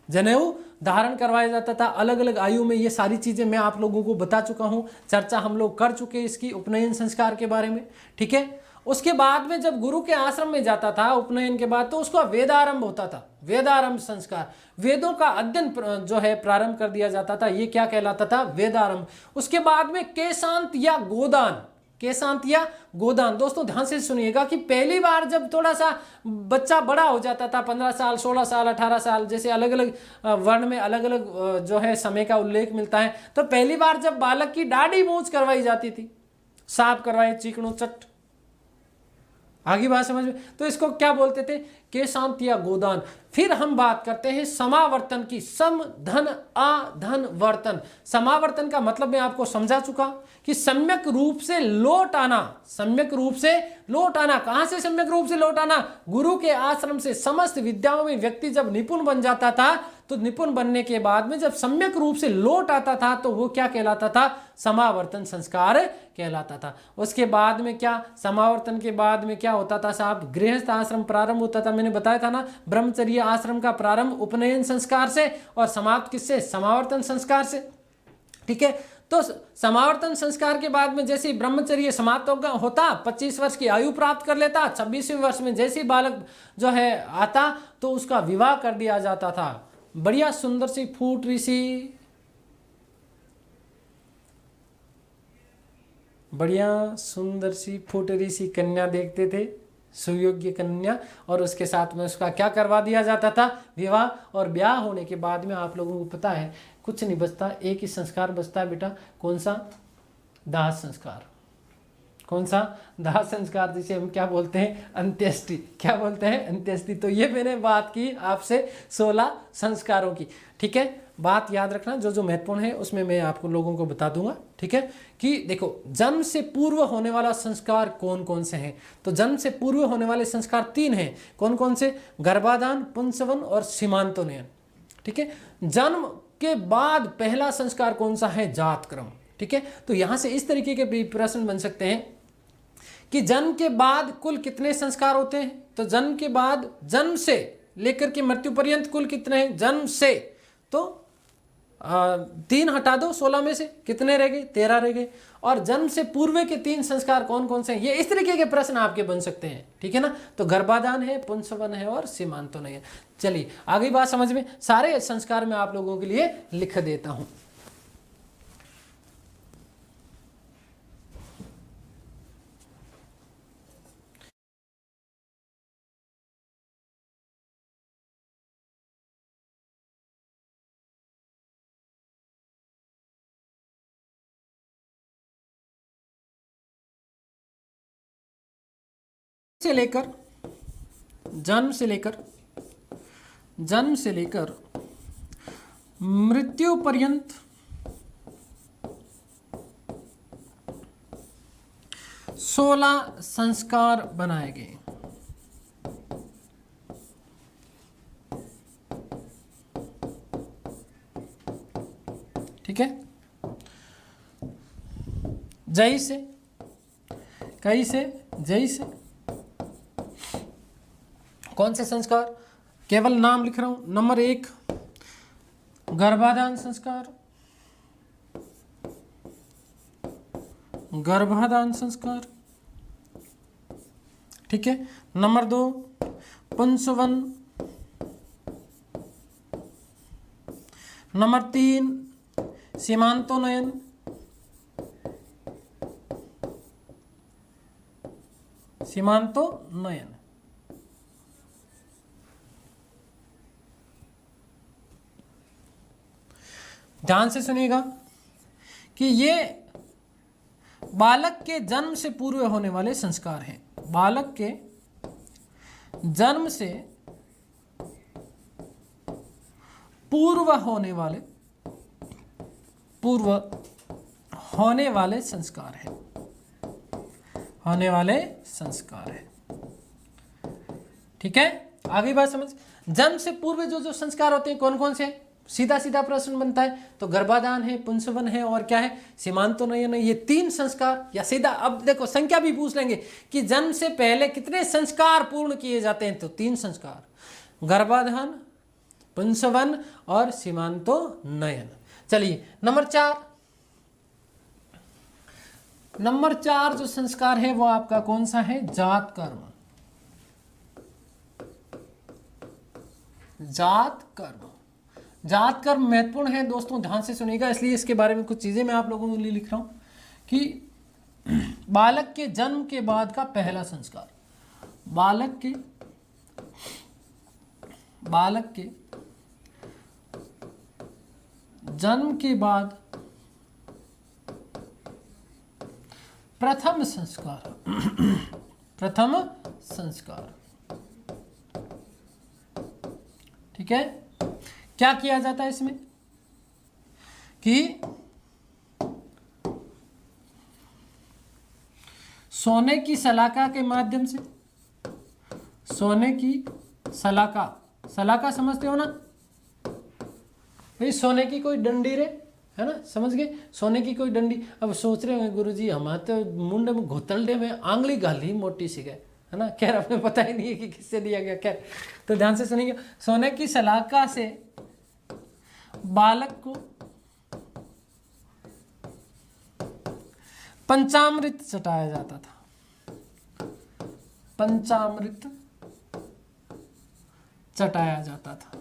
जनेऊ धारण करवाया जाता था अलग अलग आयु में। ये सारी चीजें मैं आप लोगों को बता चुका हूं, चर्चा हम लोग कर चुके इसकी उपनयन संस्कार के बारे में, ठीक है। उसके बाद में जब गुरु के आश्रम में जाता था उपनयन के बाद, तो उसका वेदारंभ होता था, वेदारंभ संस्कार। वेदों का अध्ययन जो है प्रारंभ कर दिया जाता था, ये क्या कहलाता था? वेदारंभ। उसके बाद में केशांत या गोदान, केशांत या गोदान। दोस्तों ध्यान से सुनिएगा कि पहली बार जब थोड़ा सा बच्चा बड़ा हो जाता था, 15 साल, 16 साल, 18 साल, जैसे अलग अलग वर्ण में अलग अलग जो है समय का उल्लेख मिलता है, तो पहली बार जब बालक की दाढ़ी मूंछ करवाई जाती थी, साफ करवाई, चिकनो चट, आगे बात समझ में, तो इसको क्या बोलते थे? केशांत या गोदान। फिर हम बात करते हैं समावर्तन की, सम धन अधन वर्तन। समावर्तन का मतलब मैं आपको समझा चुका कि सम्यक रूप से लौट आना, सम्यक रूप से लौट आना। कहां से सम्यक रूप से लौट आना? गुरु के आश्रम से समस्त विद्याओं में व्यक्ति जब निपुण बन जाता था, तो निपुण बनने के बाद में जब सम्यक रूप से लौट आता था, तो वो क्या कहलाता था? समावर्तन संस्कार कहलाता था। उसके बाद में क्या? समावर्तन के बाद में क्या होता था साहब? गृहस्थ आश्रम प्रारंभ होता था। मैंने बताया था ना, ब्रह्मचर्य आश्रम का प्रारंभ उपनयन संस्कार से और समाप्त किससे? समावर्तन संस्कार से, ठीक है। तो समावर्तन संस्कार के बाद में जैसे ब्रह्मचर्य समाप्त होता, 25 वर्ष की आयु प्राप्त कर लेता, 26वें वर्ष में जैसे बालक जो है आता, तो उसका विवाह कर दिया जाता था। बढ़िया सुंदर सी फूट रही सी, बढ़िया सुंदर सी फूट रही सी कन्या देखते थे, सुयोग्य कन्या, और उसके साथ में उसका क्या करवा दिया जाता था? विवाह। और ब्याह होने के बाद में आप लोगों को पता है कुछ नहीं बचता, एक ही संस्कार बचता है बेटा। कौन सा? दाह संस्कार। कौन सा? दाह संस्कार, जिसे हम क्या बोलते हैं? अंत्येष्टि। क्या बोलते हैं? अंत्येष्टि। तो ये मैंने बात की आपसे 16 संस्कारों की, ठीक है। बात याद रखना, जो जो महत्वपूर्ण है उसमें मैं आपको लोगों को बता दूंगा, ठीक है। कि देखो जन्म से पूर्व होने वाला संस्कार कौन कौन से हैं? तो जन्म से पूर्व होने वाले संस्कार 3 हैं। कौन कौन से? गर्भाधान, पुंसवन और सीमांतोन्नयन, ठीक है। जन्म के बाद पहला संस्कार कौन सा है? जात क्रम, ठीक है। तो यहां से इस तरीके के भी प्रश्न बन सकते हैं कि जन्म के बाद कुल कितने संस्कार होते हैं? तो जन्म के बाद, जन्म से लेकर के मृत्यु पर्यंत कुल कितने हैं? जन्म से तो 3 हटा दो, 16 में से कितने रह गए? 13 रह गए। और जन्म से पूर्व के 3 संस्कार कौन कौन से हैं? ये इस तरीके के प्रश्न आपके बन सकते हैं, ठीक है ना। तो गर्भाधान है, पुंसवन है और सीमांतोन्नयन। चलिए आगे बात समझ में। सारे संस्कार मैं आप लोगों के लिए लिख देता हूं। जन्म से लेकर मृत्यु पर्यंत 16 संस्कार बनाए गए, ठीक है। जैसे कैसे, जैसे कौन से संस्कार? केवल नाम लिख रहा हूं। नंबर 1 गर्भाधान संस्कार, गर्भाधान संस्कार, ठीक है। नंबर 2 पुंसवन नंबर 3 सीमांतोन्नयन, सीमांतोन्नयन। ध्यान से सुनिएगा कि ये बालक के जन्म से पूर्व होने वाले संस्कार हैं। बालक के जन्म से पूर्व होने वाले संस्कार हैं, होने वाले संस्कार है। ठीक है, आगे बात समझ। जन्म से पूर्व जो जो संस्कार होते हैं कौन कौन से? सीधा सीधा प्रश्न बनता है तो गर्भाधान है, पुंसवन है और क्या है, सीमांतोन्नयन है। ये 3 संस्कार, या सीधा अब देखो संख्या भी पूछ लेंगे कि जन्म से पहले कितने संस्कार पूर्ण किए जाते हैं, तो 3 संस्कार, गर्भाधान, पुंसवन और सीमांतोन्नयन। चलिए नंबर 4 जो संस्कार है वो आपका कौन सा है? जात कर्म। जात कर्म महत्वपूर्ण है दोस्तों, ध्यान से सुनिएगा, इसलिए इसके बारे में कुछ चीजें मैं आप लोगों के लिए लिख रहा हूं कि बालक के जन्म के बाद का पहला संस्कार, बालक के जन्म के बाद प्रथम संस्कार। ठीक है, क्या किया जाता है इसमें कि सोने की सलाका के माध्यम से, सोने की सलाका समझते हो ना भाई, सोने की कोई डंडी रे, है ना, समझ गए, सोने की कोई डंडी। अब सोच रहे होंगे गुरुजी हमारे तो मुंडे में घोतलडे में आंगली गाली मोटी सी गए, है ना, खैर हमें पता ही नहीं है कि किससे दिया गया, खैर तो ध्यान से सुनिए। सोने की सलाका से बालक को पंचामृत चटाया जाता था, पंचामृत चटाया जाता था।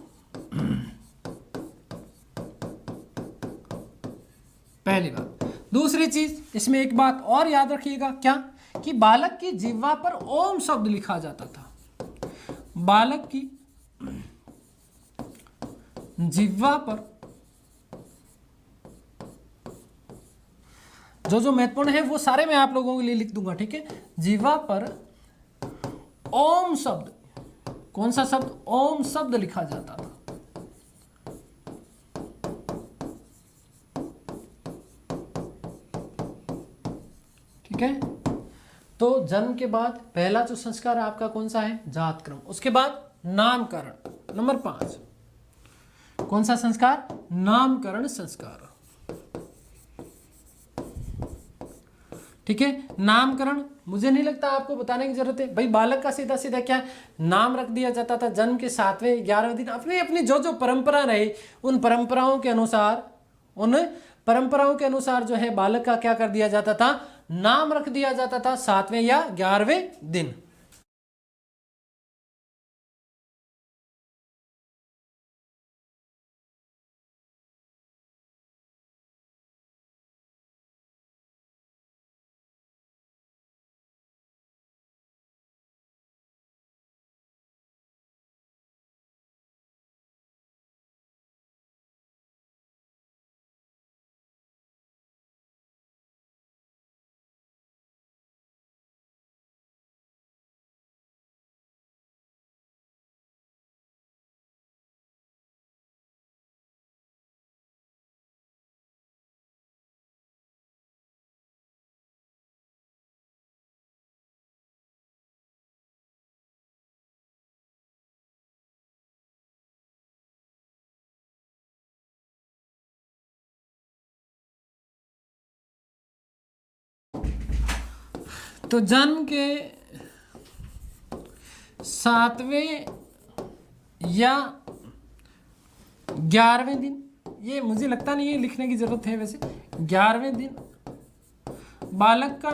पहली बात। दूसरी चीज, इसमें एक बात और याद रखिएगा, क्या कि बालक की जिह्वा पर ओम शब्द लिखा जाता था। बालक की जिह्वा पर जो जो महत्वपूर्ण है वो सारे मैं आप लोगों के लिए लिख दूंगा, ठीक है। जिह्वा पर ओम शब्द, कौन सा शब्द? ओम शब्द लिखा जाता था। ठीक है, तो जन्म के बाद पहला जो संस्कार आपका कौन सा है? जात क्रम। उसके बाद नामकरण, नंबर 5। कौन सा संस्कार? नामकरण संस्कार। ठीक है, नामकरण मुझे नहीं लगता आपको बताने की जरूरत है भाई। बालक का सीधा सीधा क्या नाम रख दिया जाता था जन्म के 7वें 11वें दिन। अपनी अपनी जो जो परंपरा रही उन परंपराओं के अनुसार जो है बालक का क्या कर दिया जाता था? नाम रख दिया जाता था 7वें या 11वें दिन। तो जन्म के 7वें या 11वें दिन, ये मुझे लगता नहीं है लिखने की जरूरत है, वैसे 11वें दिन बालक का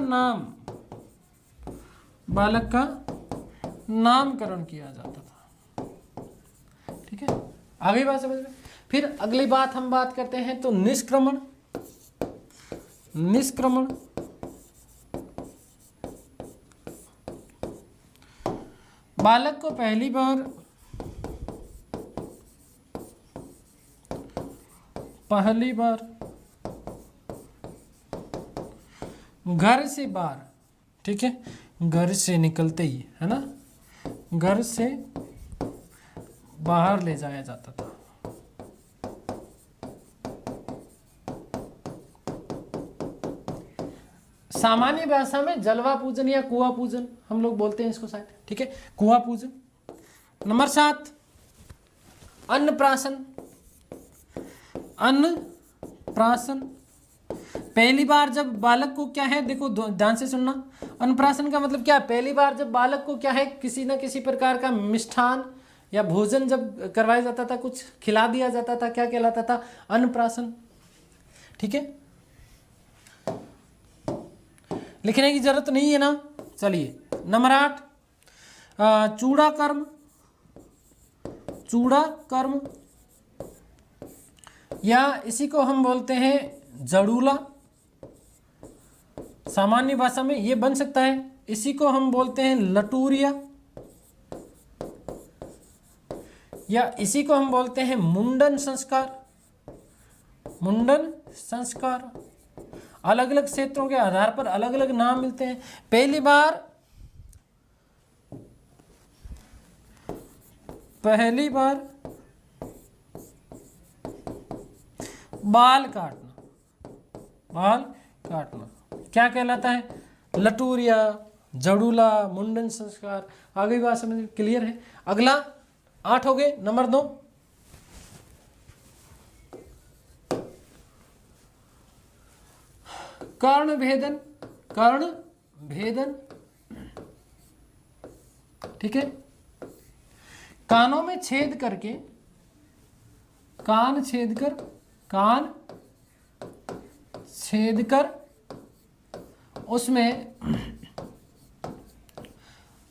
नामकरण किया जाता था। ठीक है, आगे बात समझ में। फिर अगली बात हम बात करते हैं तो निष्क्रमण। निष्क्रमण बालक को पहली बार घर से बाहर, ठीक है, घर से निकलते ही, है ना, घर से बाहर ले जाया जाता था। सामान्य भाषा में जलवा पूजन या कुआं पूजन हम लोग बोलते हैं इसको शायद, ठीक है, कुआं पूजन। नंबर 7 अन्नप्राशन। अन्नप्राशन पहली बार जब बालक को क्या है, देखो ध्यान से सुनना, अन्नप्राशन का मतलब क्या है, पहली बार जब बालक को क्या है किसी न किसी प्रकार का मिष्ठान या भोजन जब करवाया जाता था, कुछ खिला दिया जाता था, क्या कहलाता था, अन्नप्राशन। ठीक है, लिखने की जरूरत नहीं है ना। चलिए नंबर 8 चूड़ा कर्म। चूड़ा कर्म या इसी को हम बोलते हैं जड़ूला। सामान्य भाषा में ये बन सकता है, इसी को हम बोलते हैं लटूरिया या इसी को हम बोलते हैं मुंडन संस्कार। मुंडन संस्कार अलग अलग क्षेत्रों के आधार पर अलग अलग नाम मिलते हैं। पहली बार बाल काटना, बाल काटना क्या कहलाता है, लटूरिया, जड़ूला, मुंडन संस्कार। आगे बात समझ क्लियर है। अगला 8 हो गए। नंबर 2 कर्ण भेदन। कर्ण भेदन, ठीक है, कानों में छेद करके, कान छेद कर उसमें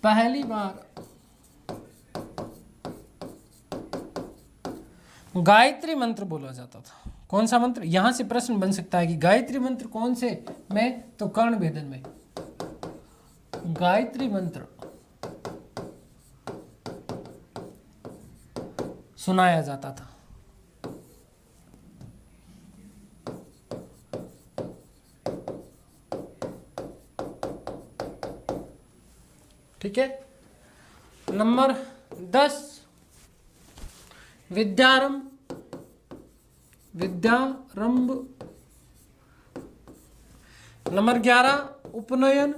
पहली बार गायत्री मंत्र बोला जाता था। कौन सा मंत्र, यहां से प्रश्न बन सकता है कि गायत्री मंत्र कौन से में, तो कर्ण भेदन में गायत्री मंत्र सुनाया जाता था। ठीक है। नंबर 10 विद्यारंभ। विद्यारंभ। नंबर 11 उपनयन।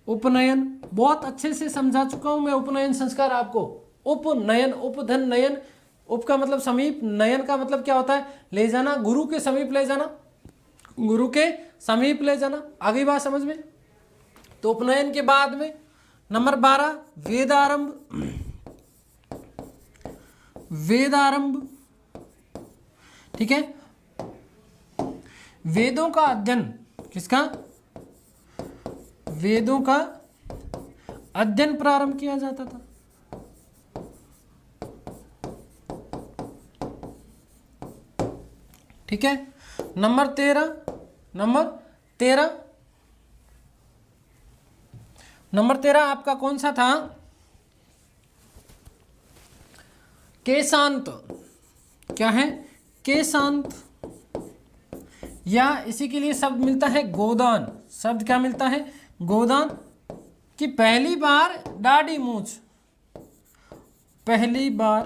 उपनयन बहुत अच्छे से समझा चुका हूं मैं उपनयन संस्कार आपको। उपनयन, उपधन नयन, उप का मतलब समीप, नयन का मतलब क्या होता है, ले जाना, गुरु के समीप ले जाना, गुरु के समीप ले जाना। आगे बात समझ में। तो उपनयन के बाद में नंबर 12 वेदारंभ। वेदारंभ, ठीक है, वेदों का अध्ययन, किसका, वेदों का अध्ययन प्रारंभ किया जाता था। ठीक है। नंबर 13 नंबर 13 आपका कौन सा था, केशांत। क्या है, केशांत, या इसी के लिए शब्द मिलता है गोदान। शब्द क्या मिलता है, गोदान, कि पहली बार दाढ़ी मूंछ, पहली बार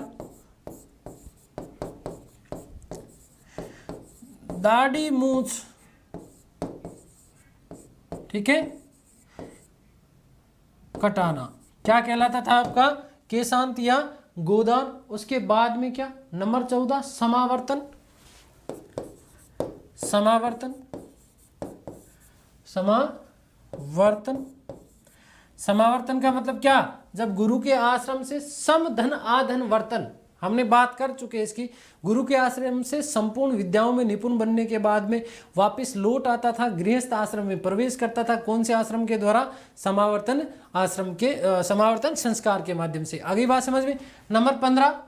दाढ़ी मूंछ, ठीक है, कटाना क्या कहलाता था आपका, केशांत या गोदान। उसके बाद में क्या, नंबर 14 समावर्तन। समावर्तन, समावर्तन, समावर्तन का मतलब क्या, जब गुरु के आश्रम से सम धन आधन वर्तन, हमने बात कर चुके हैं इसकी। गुरु के आश्रम से संपूर्ण विद्याओं में निपुण बनने के बाद में वापस लौट आता था, गृहस्थ आश्रम में प्रवेश करता था। कौन से आश्रम के द्वारा, समावर्तन आश्रम के, समावर्तन संस्कार के माध्यम से। आगे बात समझ में। नंबर 15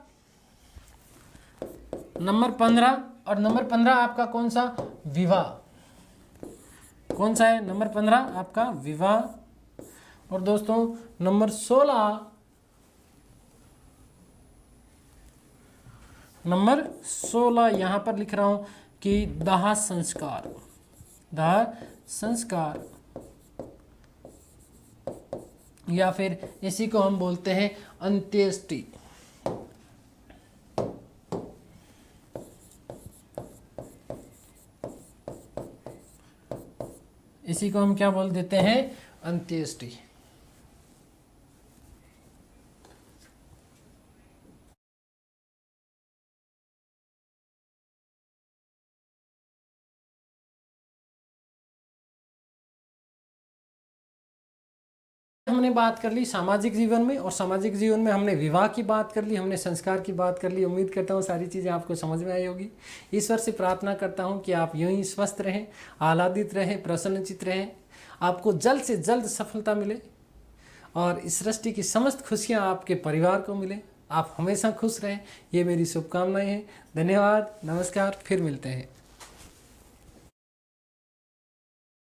नंबर 15, और नंबर 15 आपका कौन सा? विवाह। कौन सा है? नंबर 15 आपका विवाह। और दोस्तों नंबर 16, नंबर 16 यहाँ पर लिख रहा हूँ कि दाह संस्कार। दाह संस्कार, या फिर इसी को हम बोलते हैं अंत्येष्टि। इसी को हम क्या बोल देते हैं? अंत्येष्टि। हमने बात कर ली सामाजिक जीवन में, और सामाजिक जीवन में हमने विवाह की बात कर ली, हमने संस्कार की बात कर ली। उम्मीद करता हूँ सारी चीज़ें आपको समझ में आई होगी। ईश्वर से प्रार्थना करता हूँ कि आप यूं ही स्वस्थ रहें, आह्लादित रहें, प्रसन्नचित रहें, आपको जल्द से जल्द सफलता मिले, और इस सृष्टि की समस्त खुशियाँ आपके परिवार को मिले। आप हमेशा खुश रहें, ये मेरी शुभकामनाएँ हैं। धन्यवाद, नमस्कार, फिर मिलते हैं।